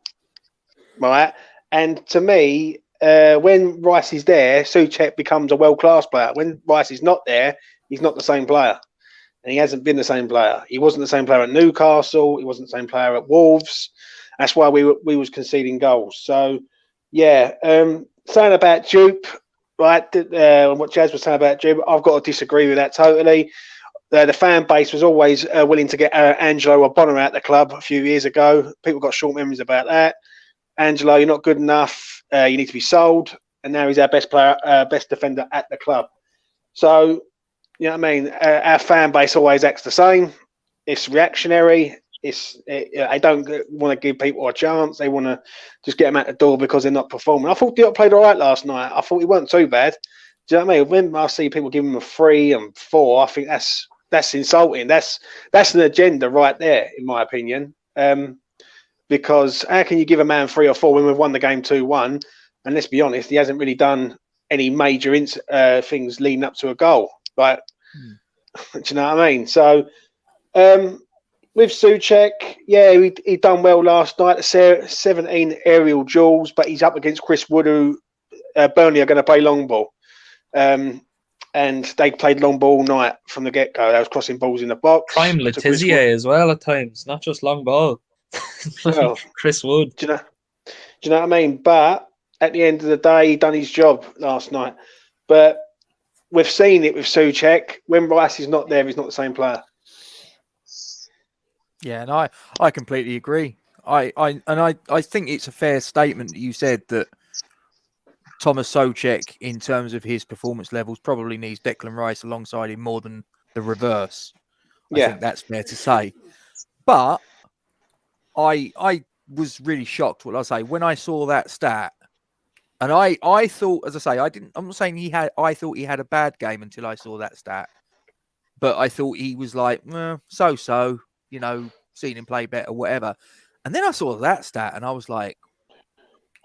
Right? And to me, when Rice is there, Souček becomes a world-class player. When Rice is not there, he's not the same player. And he hasn't been the same player. He wasn't the same player at Newcastle. He wasn't the same player at Wolves. That's why we was conceding goals. So, yeah, saying about Duke, right, what Jazz was saying about Duke, I've got to disagree with that totally. The fan base was always willing to get Angelo Ogbonna out the club a few years ago. People got short memories about that. Angelo, you're not good enough. You need to be sold. And now he's our best player, best defender at the club. So, you know what I mean? Our fan base always acts the same. It's reactionary. I don't want to give people a chance. They want to just get them out the door because they're not performing. I thought Diop played all right last night. I thought he weren't too bad. Do you know what I mean? When I see people giving him a 3 and 4, I think that's insulting. That's an agenda right there, in my opinion. Because how can you give a man 3 or 4 when we've won the game 2-1? And let's be honest, he hasn't really done any major things leading up to a goal. Do you know what I mean? So with Souček, yeah, he done well last night. 17 aerial duels, but he's up against Chris Wood, who Burnley are going to play long ball. And they played long ball all night from the get-go. They was crossing balls in the box. Prime Letizia as well at times, not just long ball. Well, Chris Wood. Do you know what I mean? But at the end of the day, he done his job last night. But we've seen it with Souček. When Rice is not there, he's not the same player. Yeah, and I completely agree. I think it's a fair statement that you said that Thomas Souček, in terms of his performance levels, probably needs Declan Rice alongside him more than the reverse. I think that's fair to say. But I was really shocked, what I say, when I saw that stat. And I thought, as I say, I'm not saying I thought he had a bad game until I saw that stat. But I thought he was like, so, seen him play better, whatever. And then I saw that stat and I was like,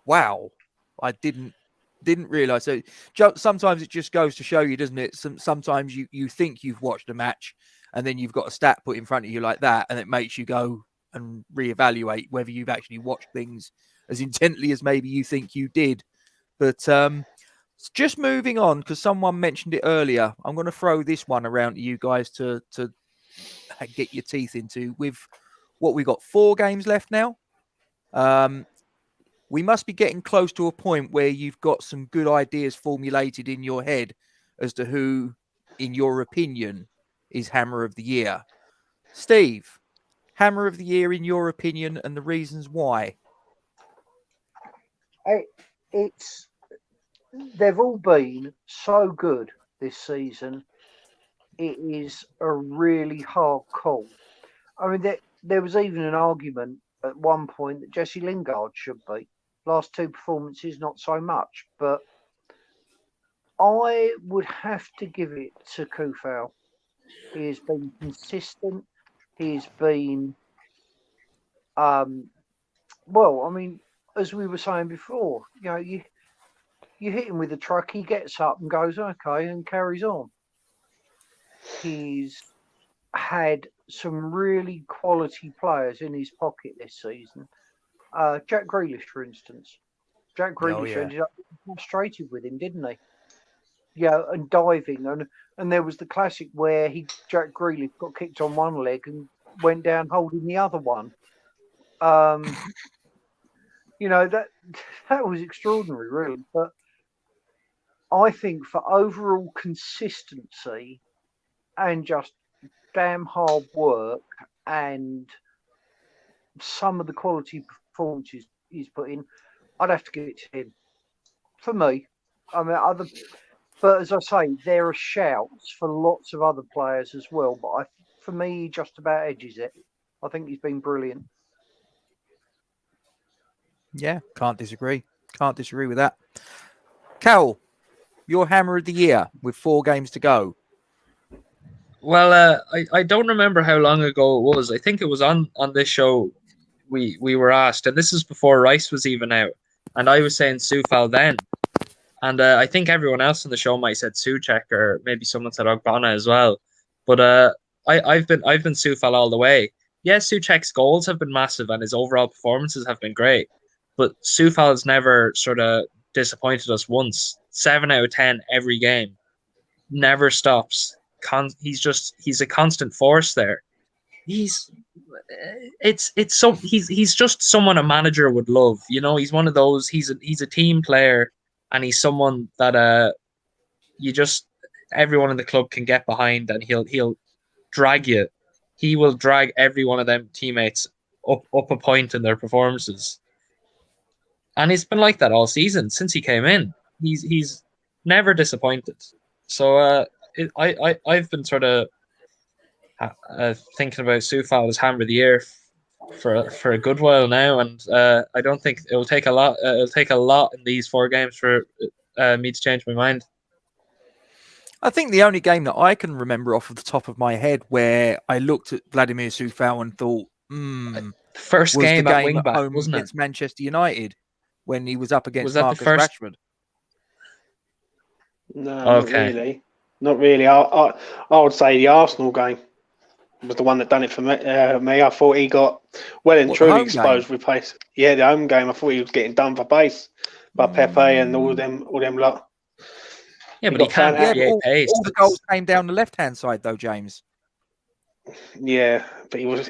wow, I didn't realise. So sometimes it just goes to show you, doesn't it? Sometimes you think you've watched a match and then you've got a stat put in front of you like that, and it makes you go and reevaluate whether you've actually watched things as intently as maybe you think you did. But just moving on, because someone mentioned it earlier, I'm going to throw this one around to you guys to get your teeth into. With what we got 4 games left now, we must be getting close to a point where you've got some good ideas formulated in your head as to who, in your opinion, is Hammer of the Year. Steve, Hammer of the Year in your opinion, and the reasons why. They've all been so good this season. It is a really hard call. I mean, there was even an argument at one point that Jesse Lingard should be. Last 2 performances, not so much. But I would have to give it to Kufal. He has been consistent. He's been, as we were saying before, you hit him with a truck, he gets up and goes, okay, and carries on. He's had some really quality players in his pocket this season. Jack Grealish, for instance. Jack Grealish ended up frustrated with him, didn't he? Yeah, and diving. And there was the classic where Jack Grealish got kicked on one leg and went down holding the other one. That was extraordinary, really. But I think for overall consistency, and just damn hard work and some of the quality performances he's put in, I'd have to give it to him. For me, I mean, but as I say, there are shouts for lots of other players as well. But for me, he just about edges it. I think he's been brilliant. Yeah, can't disagree. Can't disagree with that. Cal, your hammer of the year with 4 games to go. Well, I don't remember how long ago it was. I think it was on this show we were asked, and this is before Rice was even out, and I was saying Soufal then, and I think everyone else on the show might have said Souček, or maybe someone said Ogbonna as well. But I've been Soufal all the way. Yes, Souček's goals have been massive, and his overall performances have been great, but Soufal has never sort of disappointed us once. 7 out of 10 every game, never stops. He's a constant force there. He's just someone a manager would love. You know, he's one of those. He's a team player, and he's someone that everyone in the club can get behind, and he'll drag you. He will drag every one of them teammates up a point in their performances, and it's been like that all season since he came in. He's never disappointed. So I've been sort of thinking about Soufal as hammer of the year for a good while now, and I don't think it'll take a lot. It'll take a lot in these 4 games for me to change my mind. I think the only game that I can remember off of the top of my head where I looked at Vladimir Soufal and thought, the first was game the at game wing at back, home wasn't it? against Manchester United when he was up against Was that Marcus the first? Rashford. No, Okay. not really. Not really. I would say the Arsenal game was the one that done it for me. I thought he got well and What, the truly home exposed with pace. Yeah, the home game. I thought he was getting done for pace by Pepe and all them lot. Yeah, He but he got can't found out. Yeah, but create pace. all the goals came down the left-hand side, though, James. Yeah, but he was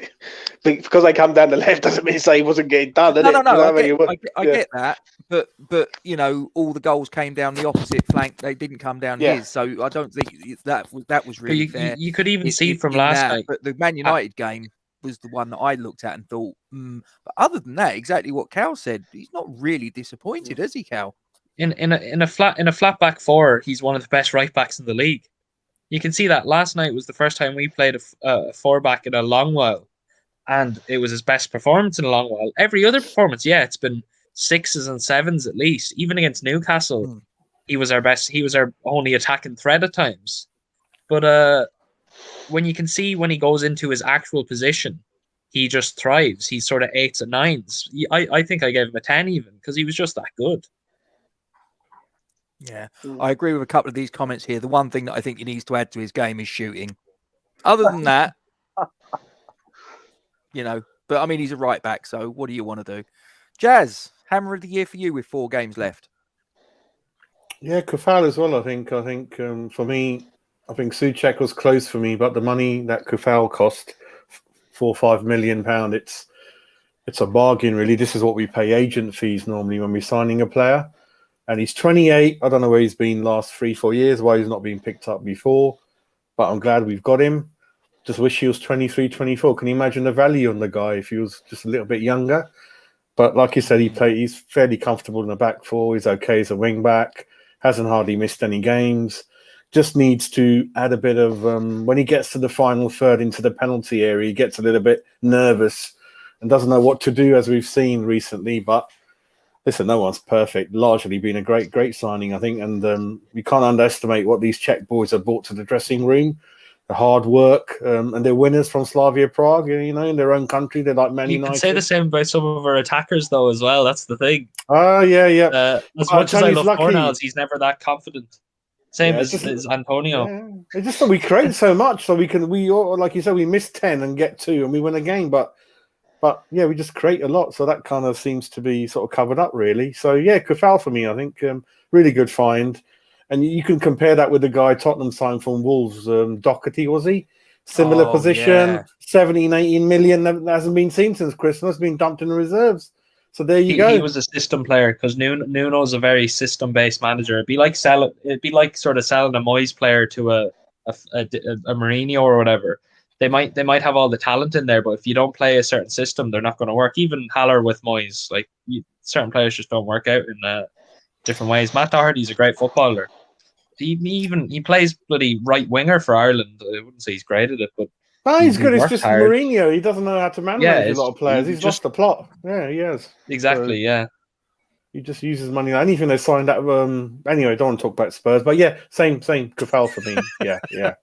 because they come down the left doesn't mean say he wasn't getting done. Does No, it? no, You know no. what mean? He was- I get that, but you know, all the goals came down the opposite flank. They didn't come down Yeah. his, so I don't think that was But really fair. you could even see from in last that. night. But the Man United game was the one that I looked at and thought. But other than that, exactly what Cal said. He's not really disappointed, is he, Cal? In a flat back 4, he's one of the best right backs in the league. You can see that last night was the first time we played a 4-back in a long while, and it was his best performance in a long while. Every other performance, yeah, it's been 6s and 7s at least. Even against Newcastle, he was our best. He was our only attacking threat at times. But when you can see when he goes into his actual position, he just thrives. He's sort of 8s and 9s. I think I gave him a 10 even because he was just that good. Yeah, I agree with a couple of these comments here. The one thing that I think he needs to add to his game is shooting. Other than that, you know, but I mean, he's a right back, so what do you want to do? Jazz, hammer of the year for you with 4 games left. Yeah, Kufal as well. I think for me, I think Souček was close for me, but the money that Kufal cost, £4-5 million, it's a bargain really. This is what we pay agent fees normally when we're signing a player. And he's 28. I don't know where he's been last 3-4 years, why he's not been picked up before. But I'm glad we've got him. Just wish he was 23, 24. Can you imagine the value on the guy if he was just a little bit younger? But like you said, he's fairly comfortable in the back 4. He's okay as a wing back. Hasn't hardly missed any games. Just needs to add a bit of... when he gets to the final third into the penalty area, he gets a little bit nervous and doesn't know what to do, as we've seen recently. But listen, no one's perfect. Largely been a great signing, I think. And we can't underestimate what these Czech boys have brought to the dressing room. The hard work, and they're winners from Slavia Prague, you know, in their own country. They're like Man United. You can say the same about some of our attackers, though, as well. That's the thing. Oh, yeah. As much as I love Fornals, he's never that confident. Same as Antonio. Yeah. It's just that we create so much, so we all, like you said, we miss 10 and get 2 and we win a game, but yeah, we just create a lot, so that kind of seems to be sort of covered up, really. So yeah, Kufal for me, I think, really good find. And you can compare that with the guy Tottenham signed from Wolves, Doherty, was he? Similar position, yeah. 17, 18 million, that hasn't been seen since Christmas, been dumped in the reserves. So there you go. He was a system player because Nuno's a very system-based manager. It'd be like sort of selling a Moyes player to Mourinho or whatever. They might have all the talent in there, but if you don't play a certain system, they're not going to work. Even Haller with Moyes, like certain players just don't work out in different ways. Matt Doherty's a great footballer. He plays bloody right winger for Ireland. I wouldn't say he's great at it, but no, he's good. It's works just hard. Mourinho. He doesn't know how to manage a lot of players. He's lost the plot. Yeah, he has. Exactly, yeah. He just uses money. Anything they signed out. Anyway, don't want to talk about Spurs, but yeah, same. Kafal for me. Yeah.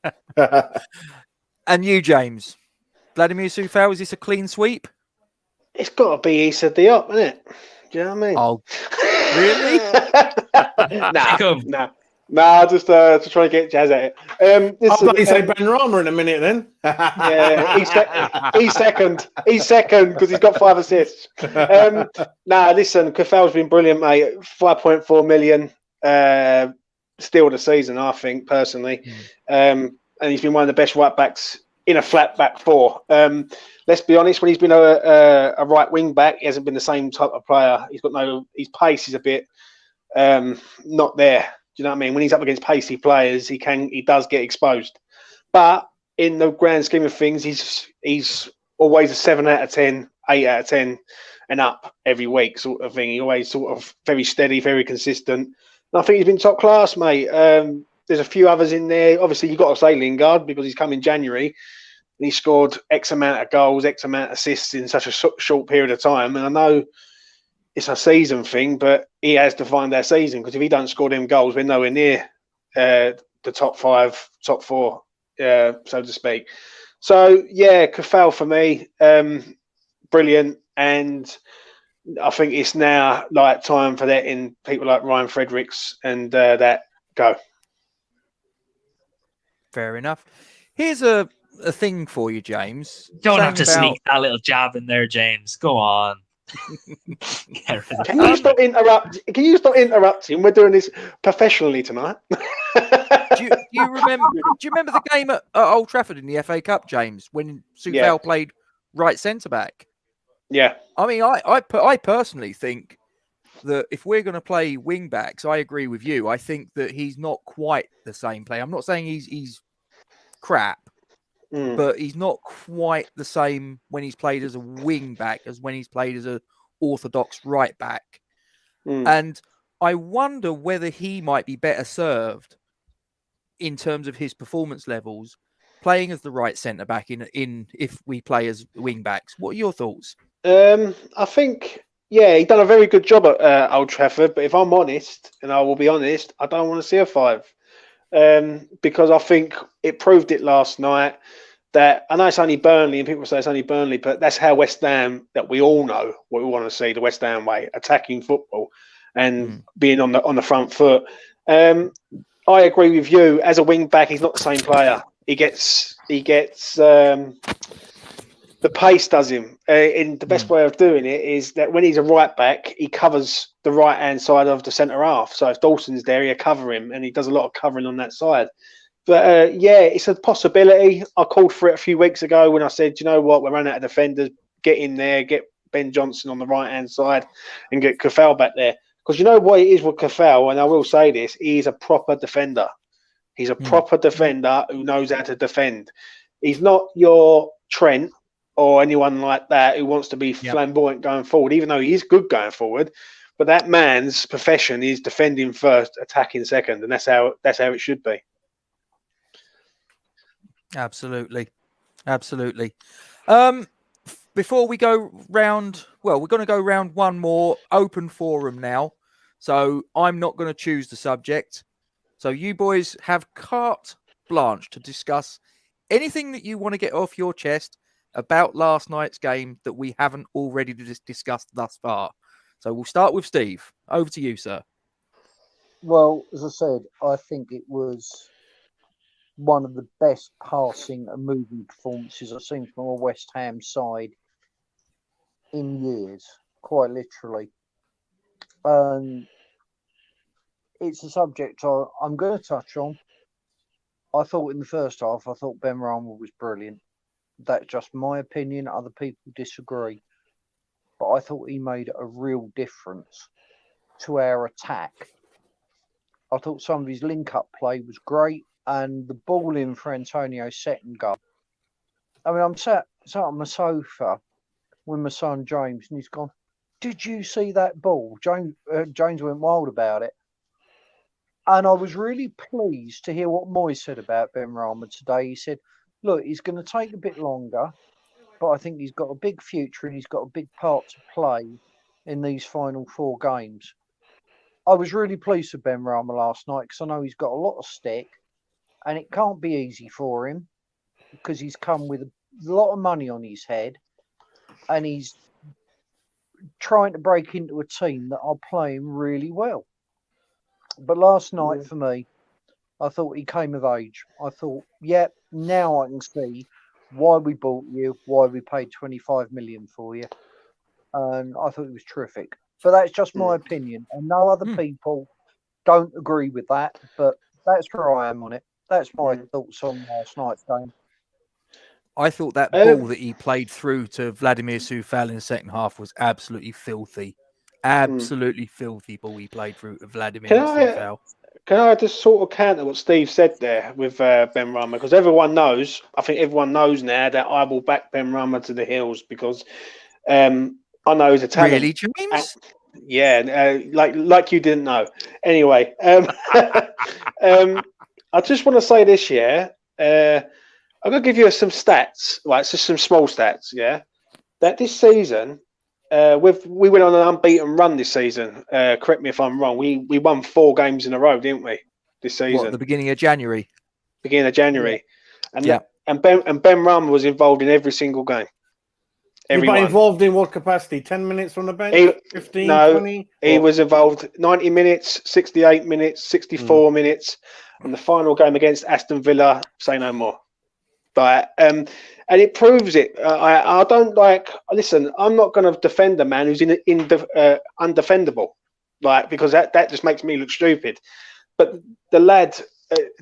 And you, James, Vladimir Soufal, is this a clean sweep? It's got to be Issa Diop, isn't it? Do you know what I mean? Oh, really? Nah, just trying to get Jazz at it. I'll let you say Ben Rama in a minute then. Yeah, he's second. He's second because he's got 5 assists. Listen, Kafal's been brilliant, mate. 5.4 million. Still the season, I think, personally. And he's been one of the best right backs in a flat back four. Let's be honest, when he's been a right wing back, he hasn't been the same type of player. His pace is a bit not there. Do you know what I mean? When he's up against pacey players, he does get exposed. But in the grand scheme of things, he's always a 7 out of 10, 8 out of 10 and up every week sort of thing. He's always sort of very steady, very consistent. And I think he's been top class, mate. There's a few others in there. Obviously, you've got to say Lingard because he's come in January and he scored X amount of goals, X amount of assists in such a short period of time. And I know it's a season thing, but he has defined their season because if he don't score them goals, we're nowhere near the top 5, top 4, so to speak. So, yeah, Kafal for me, brilliant. And I think it's now like time for letting people like Ryan Fredericks and that go. Fair enough. Here's a thing for you, James. Don't have to sneak that little jab in there, James. Go on. Can you stop interrupting? We're doing this professionally tonight. Do you remember the game at Old Trafford in the FA Cup, James, when Soufal played right centre back? Yeah. I mean, I personally think that if we're going to play wing backs, I agree with you. I think that he's not quite the same player. I'm not saying he's crap, but he's not quite the same when he's played as a wing back as when he's played as a orthodox right back. And I wonder whether he might be better served in terms of his performance levels playing as the right centre back in if we play as wing backs. What are your thoughts? I think, he done a very good job at Old Trafford, but if I'm honest, and I will be honest, I don't want to see a 5 because I think it proved it last night that, I know it's only Burnley and people say it's only Burnley, but that's how West Ham, that we all know what we want to see, the West Ham way, attacking football and being on the front foot. I agree with you. As a wing back, he's not the same player. He gets the pace does him. And the best way of doing it is that when he's a right back, he covers the right hand side of the centre half. So if Dawson's there, he'll cover him, and he does a lot of covering on that side. But it's a possibility. I called for it a few weeks ago when I said, you know what, we're running out of defenders. Get in there, get Ben Johnson on the right hand side, and get Kafal back there. Because you know what it is with Kafal, and I will say this, he is a proper defender. He's a proper defender who knows how to defend. He's not your Trent or anyone like that who wants to be flamboyant going forward, even though he is good going forward. But that man's profession is defending first, attacking second, and that's how it should be. Absolutely. Before we go round, we're going to go round one more open forum now. So I'm not going to choose the subject. So you boys have carte blanche to discuss anything that you want to get off your chest about last night's game that we haven't already discussed thus far. So we'll start with Steve. Over to you, sir. Well, as I said, I think it was one of the best passing and moving performances I've seen from a West Ham side in years, quite literally. It's a subject I'm going to touch on. I thought in the first half, Ben Rama was brilliant. That's just my opinion. Other people disagree. But I thought he made a real difference to our attack. I thought some of his link-up play was great. and the ball in for Antonio's second goal. I mean, I'm sat on my sofa with my son James, and he's gone, "Did you see that ball?" James went wild about it. And I was really pleased to hear what Moy said about Benrahma today. He said, look, he's going to take a bit longer, but I think he's got a big future and he's got a big part to play in these final 4 games. I was really pleased with Benrahma last night because I know he's got a lot of stick and it can't be easy for him because he's come with a lot of money on his head and he's trying to break into a team that are playing really well. But last night for me, I thought he came of age. I thought, yep, now I can see why we bought you, why we paid 25 million for you. And I thought it was terrific. But that's just my opinion. And no other people don't agree with that. But that's where I am on it. That's my thoughts on last night's game. I thought that ball that he played through to Vladimir Soufal in the second half was absolutely filthy. Absolutely filthy ball he played through to Vladimir Soufal. Can I just sort of counter what Steve said there with Benrahma? Because everyone knows, I think everyone knows now that I will back Benrahma to the hills because I know he's a talent. Really, James? Yeah, like you didn't know. Anyway, I just want to say this, yeah. I'm going to give you some stats, right? It's just some small stats, yeah. That this season, we went on an unbeaten run this season. Correct me if I'm wrong. We won 4 games in a row, didn't we? This season, What, at the beginning of January. Beginning of January, Yeah. And Benrahma was involved in every single game. But involved in what capacity? 10 minutes on the bench? 15, 20? He was involved 90 minutes, 68 minutes, 64 minutes, and the final game against Aston Villa. Say no more. But and it proves it. I don't like. Listen, I'm not going to defend a man who's undefendable, because that just makes me look stupid. But the lad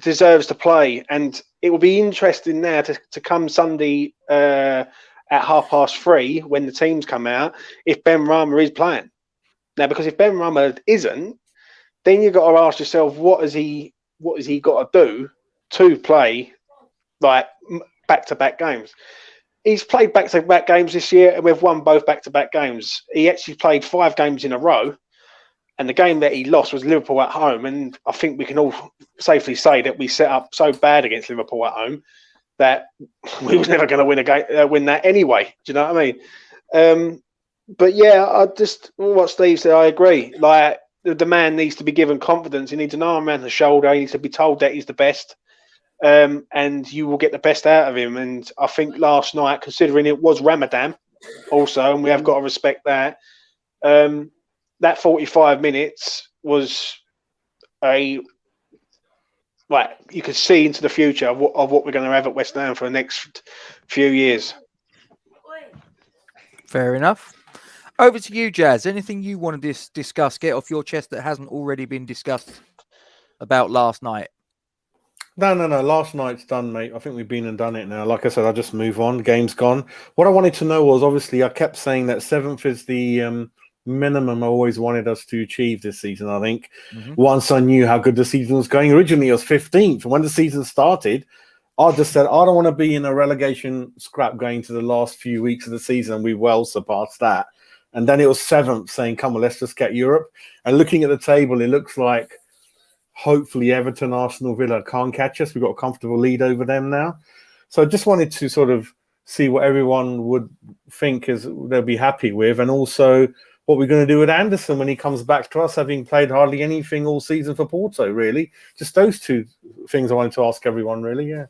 deserves to play, and it will be interesting now to come Sunday at 3:30 when the teams come out if Benrahma is playing. Now, because if Benrahma isn't, then you've got to ask yourself what has he got to do to play back-to-back games. He's played back-to-back games this year, and we've won both back-to-back games. He actually played 5 games in a row, and the game that he lost was Liverpool at home. And I think we can all safely say that we set up so bad against Liverpool at home that we was never going to win that anyway. Do you know what I mean? But yeah, what Steve said, I agree. The man needs to be given confidence. He needs an arm around the shoulder. He needs to be told that he's the best. And you will get the best out of him. And I think last night, considering it was Ramadan also, and we have got to respect that, that 45 minutes was you could see into the future of what we're going to have at West Ham for the next few years. Fair enough. Over to you, Jazz. Anything you want to discuss, get off your chest that hasn't already been discussed about last night? No. Last night's done, mate. I think we've been and done it now. Like I said, I'll just move on. The game's gone. What I wanted to know was, obviously, I kept saying that 7th is the minimum I always wanted us to achieve this season, I think. Once I knew how good the season was going. Originally, it was 15th. When the season started, I just said, I don't want to be in a relegation scrap going to the last few weeks of the season. We well surpassed that. And then it was 7th, saying, come on, let's just get Europe. And looking at the table, it looks like hopefully Everton, Arsenal, Villa can't catch us. We've got a comfortable lead over them now. So I just wanted to sort of see what everyone would think they'll be happy with, and also what we're going to do with Anderson when he comes back to us, having played hardly anything all season for Porto, really. Just those 2 things I wanted to ask everyone, really, yeah.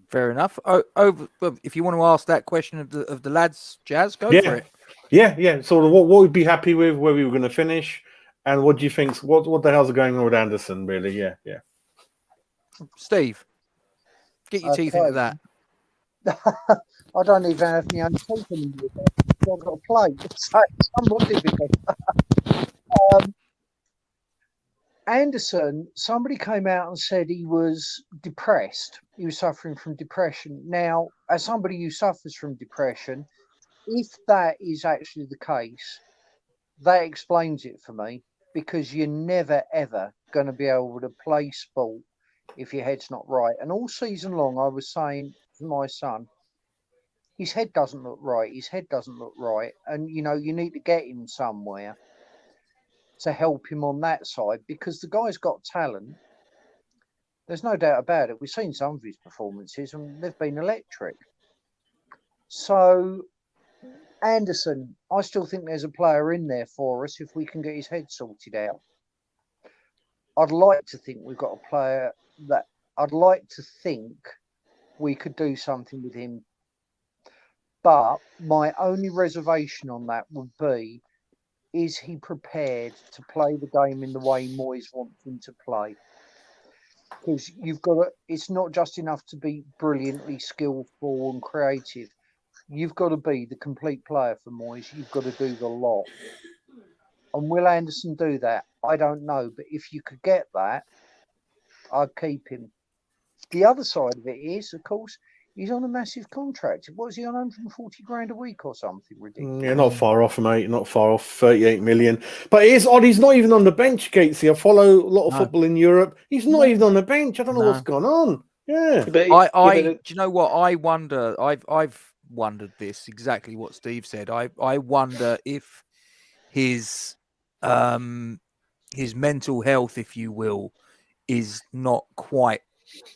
Fair enough. If you want to ask that question of the lads, Jazz, go for it. Yeah. Sort of what we'd be happy with, where we were going to finish. And what do you think? What the hell's going on with Anderson, really? Yeah. Steve, get your teeth into that. I don't even have my own teeth anymore. I've got to play. So it's somewhat difficult. Anderson, somebody came out and said he was depressed. He was suffering from depression. Now, as somebody who suffers from depression, if that is actually the case, that explains it for me. Because you never, ever going to be able to play sport if your head's not right. And all season long, I was saying to my son, his head doesn't look right. His head doesn't look right. And, you need to get him somewhere to help him on that side, because the guy's got talent. There's no doubt about it. We've seen some of his performances and they've been electric. So, Anderson, I still think there's a player in there for us if we can get his head sorted out. I'd like to think we've got a player that I'd like to think we could do something with him. But my only reservation on that would be, is he prepared to play the game in the way Moyes wants him to play? Because it's not just enough to be brilliantly skillful and creative. You've got to be the complete player for Moyes. You've got to do the lot. And will Anderson do that? I don't know. But if you could get that, I'd keep him. The other side of it is, of course, he's on a massive contract. What is he on, 140 grand a week or something ridiculous? Yeah, not far off, mate. Not far off, 38 million. But it is odd. He's not even on the bench, Gatesy. I follow a lot of football in Europe. He's not even on the bench. I don't know what's gone on. Yeah. Do you know what? I wonder. I've wondered this, exactly what Steve said. I wonder if his mental health, if you will, is not quite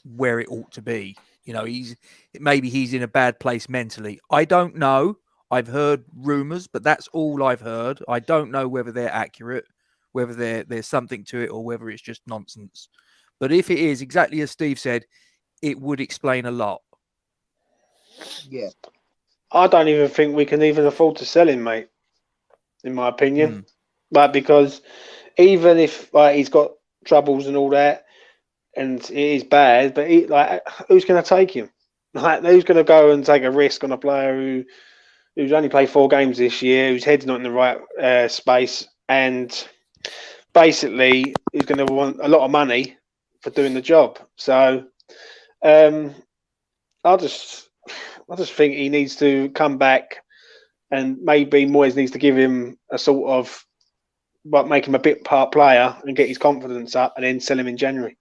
where it ought to be. Maybe he's in a bad place mentally. I don't know. I've heard rumours, but that's all I've heard. I don't know whether they're accurate, whether there's something to it, or whether it's just nonsense. But if it is, exactly as Steve said, it would explain a lot. Yeah. I don't even think we can even afford to sell him, mate, in my opinion. Because even if he's got troubles and all that, and it is bad, but who's going to take him? Who's going to go and take a risk on a player who's only played 4 games this year, whose head's not in the right space, and basically who's going to want a lot of money for doing the job? So I just think he needs to come back, and maybe Moyes needs to give him a sort of, make him a bit part player and get his confidence up, and then sell him in January.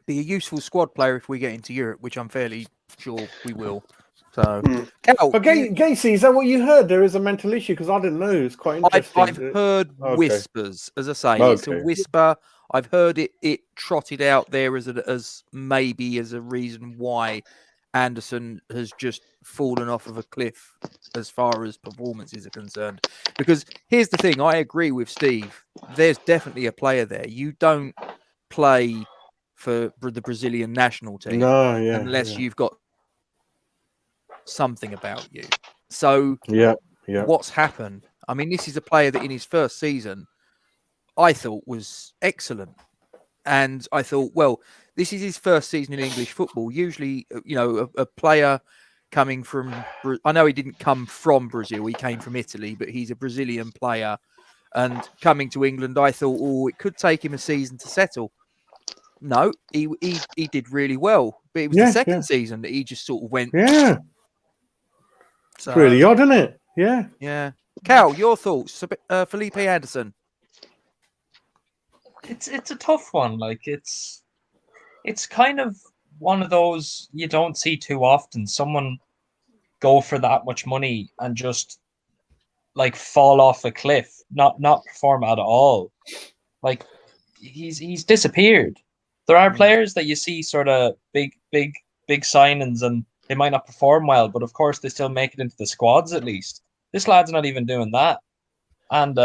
Be a useful squad player if we get into Europe, which I'm fairly sure we will. So, Cal, but Gatesy, is that what you heard? There is a mental issue, because I didn't know. It's quite interesting. I've heard whispers, as I say. It's a whisper. I've heard it trotted out there as maybe as a reason why Anderson has just fallen off of a cliff as far as performances are concerned. Because here's the thing, I agree with Steve. There's definitely a player there. You don't play for the Brazilian national team unless you've got something about you. So what's happened? I mean, this is a player that in his first season I thought was excellent. And I thought, well, this is his first season in English football. Usually, a player coming from, I know he didn't come from Brazil, he came from Italy, but he's a Brazilian player. And coming to England, I thought, it could take him a season to settle. No, he did really well. But it was the second season that he just sort of went. Yeah. So, it's really odd, isn't it? Yeah. Yeah. Cal, your thoughts? Felipe Anderson. It's a tough one. It's kind of one of those you don't see too often. Someone go for that much money and just fall off a cliff, not perform at all. He's disappeared. There are players that you see sort of big signings and they might not perform well, but of course they still make it into the squads at least. This lad's not even doing that. And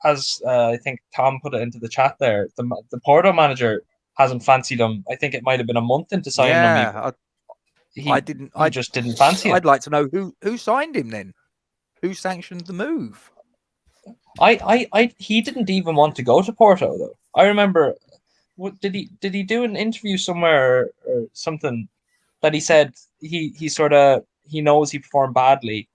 as I think Tom put it into the chat there, the Porto manager hasn't fancied him. I think it might have been a month into signing him. I just didn't fancy him. I'd like to know who signed him then. Who sanctioned the move? He didn't even want to go to Porto though. I remember, did he do an interview somewhere or something that he said he knows he performed badly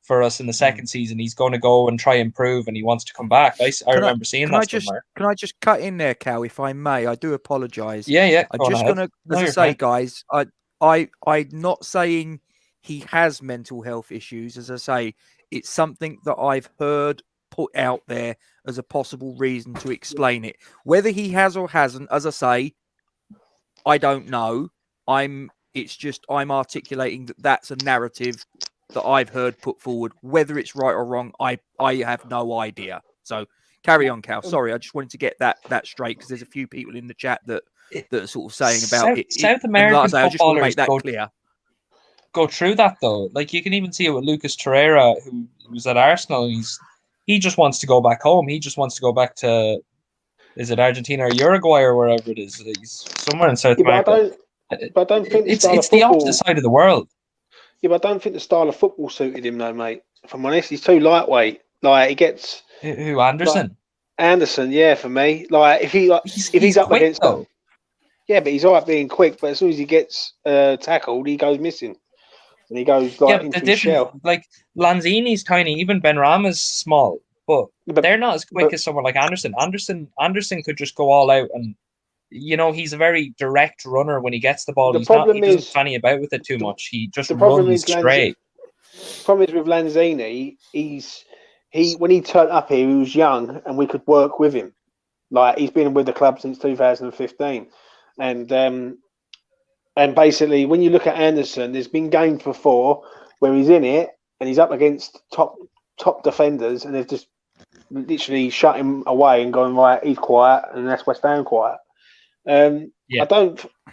for us in the second season. He's going to go and try improve, and he wants to come back. I remember seeing that somewhere. Can I just cut in there, Cal, if I may? I do apologise. Yeah. I'm just going to, as I say, guys, I'm not saying he has mental health issues. As I say, it's something that I've heard put out there as a possible reason to explain it. Whether he has or hasn't, as I say, I don't know. I'm articulating that that's a narrative that I've heard put forward. Whether it's right or wrong, I have no idea. So carry on, Cal. Sorry, I just wanted to get that straight because there's a few people in the chat that are sort of saying about it. South American I just want to make that footballers clear. Go through that though. Like you can even see it with Lucas Torreira, who was at Arsenal. He just wants to go back home. He just wants to go back to, is it Argentina or Uruguay or wherever it is? He's somewhere in South America. But I don't think it's the opposite side of the world. Yeah, but I don't think the style of football suited him though, mate. If I'm honest, he's too lightweight. Like he gets who Anderson. Like, Anderson, yeah, for me. Like if he's up quick, against though. Yeah, but he's all right being quick. But as soon as he gets tackled, he goes missing, and he goes like into his shell. Like Lanzini's tiny, even Benrahma's small, but they're not as quick as someone like Anderson. Anderson could just go all out, and he's a very direct runner when he gets the ball. He doesn't fanny about with it too much. He just runs straight. The problem is with Lanzini, when he turned up here, he was young, and we could work with him. Like he's been with the club since 2015. And basically, when you look at Anderson, there's been games before where he's in it and he's up against top defenders, and they've just literally shut him away and gone, right, he's quiet, and that's West Ham quiet.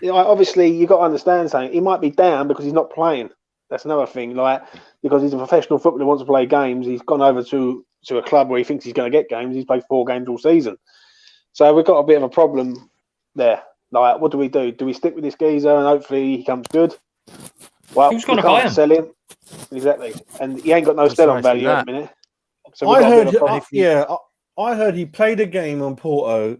Obviously, you've got to understand something. He might be down because he's not playing. That's another thing. Like because he's a professional footballer who wants to play games, he's gone over to a club where he thinks he's going to get games. He's played 4 games all season, so we've got a bit of a problem there. Like, what do we do? Do we stick with this geezer and hopefully he comes good? Well, who's going to buy him? Sell him exactly, and he ain't got no sell-on value at the minute. So I heard he played a game on Porto,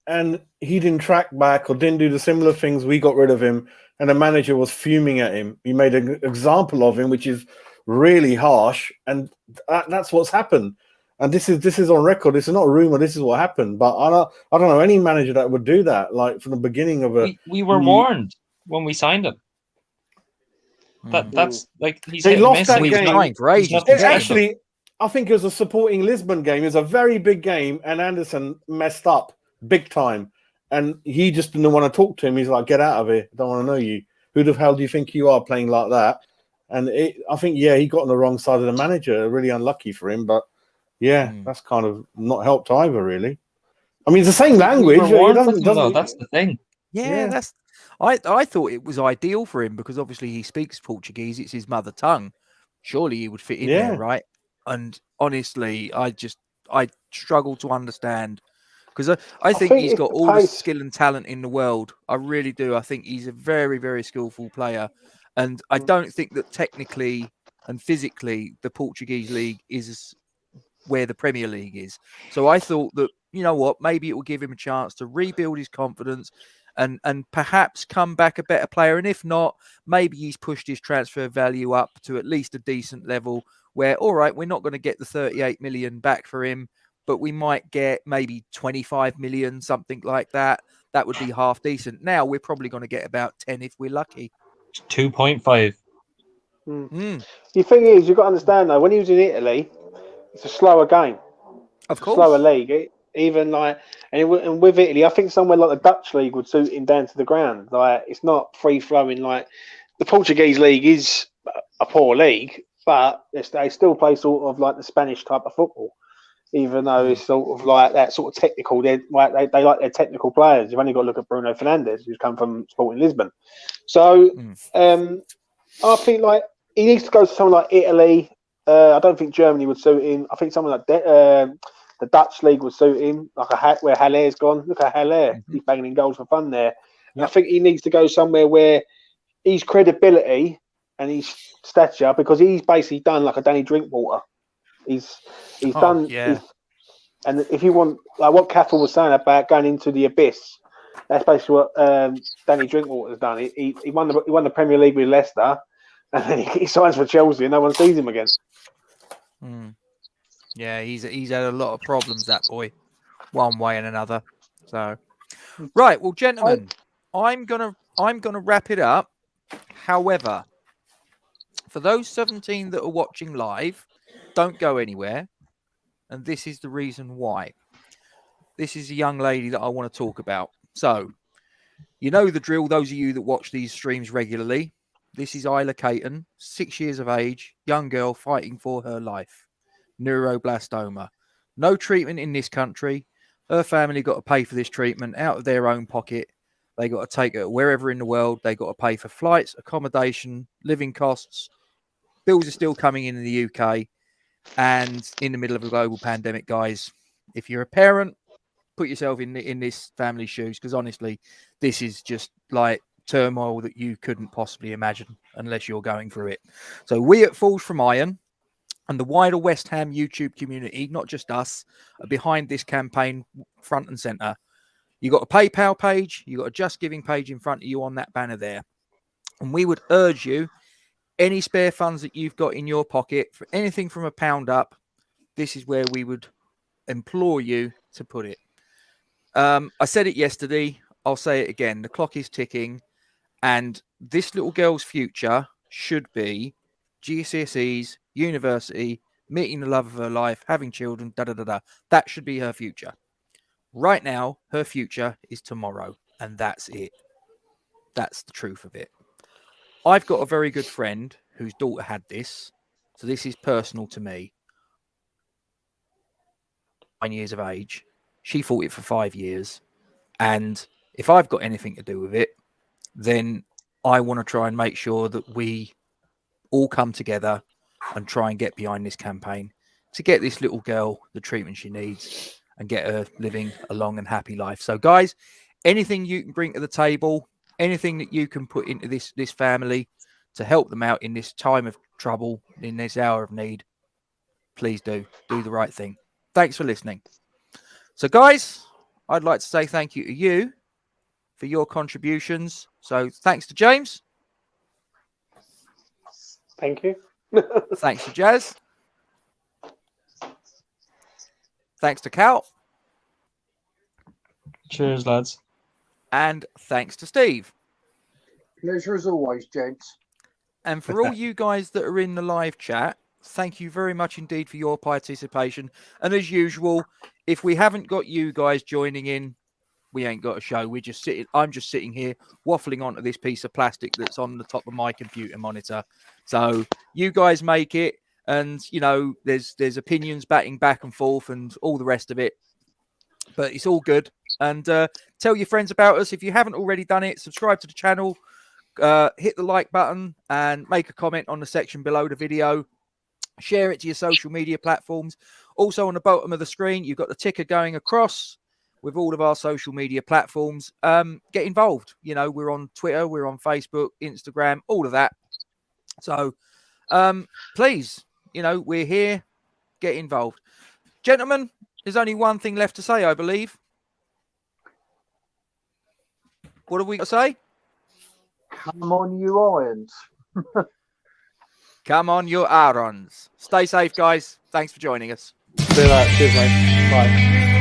and he didn't track back or didn't do the similar things. We got rid of him, and the manager was fuming at him. He made an example of him, which is really harsh, and that's what's happened. And this is on record. This is not a rumor. This is what happened. But I don't know any manager that would do that. Like from the beginning of we were warned when we signed him. That's like they lost that game. Actually, I think it was a supporting Lisbon game. It was a very big game, and Anderson messed up big time. And he just didn't want to talk to him. He's like, "Get out of here! I don't want to know you. Who the hell do you think you are playing like that?" And I think he got on the wrong side of the manager. Really unlucky for him, but. Yeah, that's kind of not helped either, really. I mean, it's the same language. That's the thing. Yeah, I thought it was ideal for him because obviously he speaks Portuguese. It's his mother tongue. Surely he would fit in there, right? And honestly, I struggle to understand because I think he's got all the skill and talent in the world. I really do. I think he's a very, very skillful player. And I don't think that technically and physically the Portuguese league is where the Premier League is. So I thought that, maybe it will give him a chance to rebuild his confidence and perhaps come back a better player. And if not, maybe he's pushed his transfer value up to at least a decent level where, all right, we're not going to get the 38 million back for him, but we might get maybe 25 million, something like that. That would be half decent. Now we're probably going to get about 10 if we're lucky. 2.5. The thing is, you've got to understand though, when he was in Italy, it's a slower game, of course, slower league. Even like, and with Italy, I think somewhere like the Dutch league would suit him down to the ground. Like, it's not free flowing. Like the Portuguese league is a poor league, but they still play sort of like the Spanish type of football. Even though it's sort of like that sort of technical, they like their technical players. You've only got to look at Bruno Fernandes, who's come from Sporting Lisbon. So, I think like he needs to go to somewhere like Italy. I don't think Germany would suit him. I think someone like the Dutch league would suit him, like where Haller's gone. Look at Haller; he's banging in goals for fun there. Yep. I think he needs to go somewhere where his credibility and his stature, because he's basically done like a Danny Drinkwater. He's done. Yeah. And if you want, like what Cathal was saying about going into the abyss, that's basically what Danny Drinkwater's done. He won the Premier League with Leicester, and then he signs for Chelsea, and no one sees him again. Yeah, he's had a lot of problems, that boy, one way and another. So, right, well, gentlemen, I'm gonna wrap it up. However, for those 17 that are watching live, don't go anywhere. and this is the reason why. This is a young lady that I want to talk about. So, you know the drill, those of you that watch these streams regularly. This is Isla Caton, 6 years of age, young girl fighting for her life. Neuroblastoma. No treatment in this country. Her family got to pay for this treatment out of their own pocket. They got to take her wherever in the world. They got to pay for flights, accommodation, living costs. Bills are still coming in the UK. And in the middle of a global pandemic, guys, if you're a parent, put yourself in this family's shoes, because honestly, this is just like turmoil that you couldn't possibly imagine unless you're going through it. So we at Forge from Iron and the wider West Ham YouTube community, not just us, are behind this campaign front and center. You got a PayPal page, you got a Just Giving page in front of you on that banner there. And we would urge you, any spare funds that you've got in your pocket, for anything from £1 up, this is where we would implore you to put it. I said it yesterday, I'll say it again. The clock is ticking, and this little girl's future should be GCSEs, university, meeting the love of her life, having children, da-da-da-da. That should be her future. Right now, her future is tomorrow, and that's it. That's the truth of it. I've got a very good friend whose daughter had this, so this is personal to me. 9 years of age. She fought it for 5 years. And if I've got anything to do with it, then I want to try and make sure that we all come together and try and get behind this campaign to get this little girl the treatment she needs and get her living a long and happy life. So, guys, anything you can bring to the table, anything that you can put into this family to help them out in this time of trouble, in this hour of need, please do the right thing. Thanks for listening. So, guys, I'd like to say thank you to you for your contributions. So, thanks to James. Thank you. Thanks to Jazz. Thanks to Cal. Cheers, lads. And thanks to Steve. Pleasure as always, gents. And for all you guys that are in the live chat, thank you very much indeed for your participation. And as usual, if we haven't got you guys joining in, we ain't got a show. We're just sitting. I'm just sitting here waffling onto this piece of plastic that's on the top of my computer monitor. So you guys make it, and you know there's opinions batting back and forth and all the rest of it. But it's all good. And tell your friends about us if you haven't already done it. Subscribe to the channel, hit the like button, and make a comment on the section below the video. Share it to your social media platforms. Also on the bottom of the screen, you've got the ticker going across with all of our social media platforms. Get involved. You know, we're on Twitter, we're on Facebook, Instagram, all of that. So please, you know, we're here. Get involved. Gentlemen, there's only one thing left to say, I believe. What have we got to say? Come on, you irons. Come on, you Aarons. Stay safe, guys. Thanks for joining us. See you later. Cheers, mate. Bye.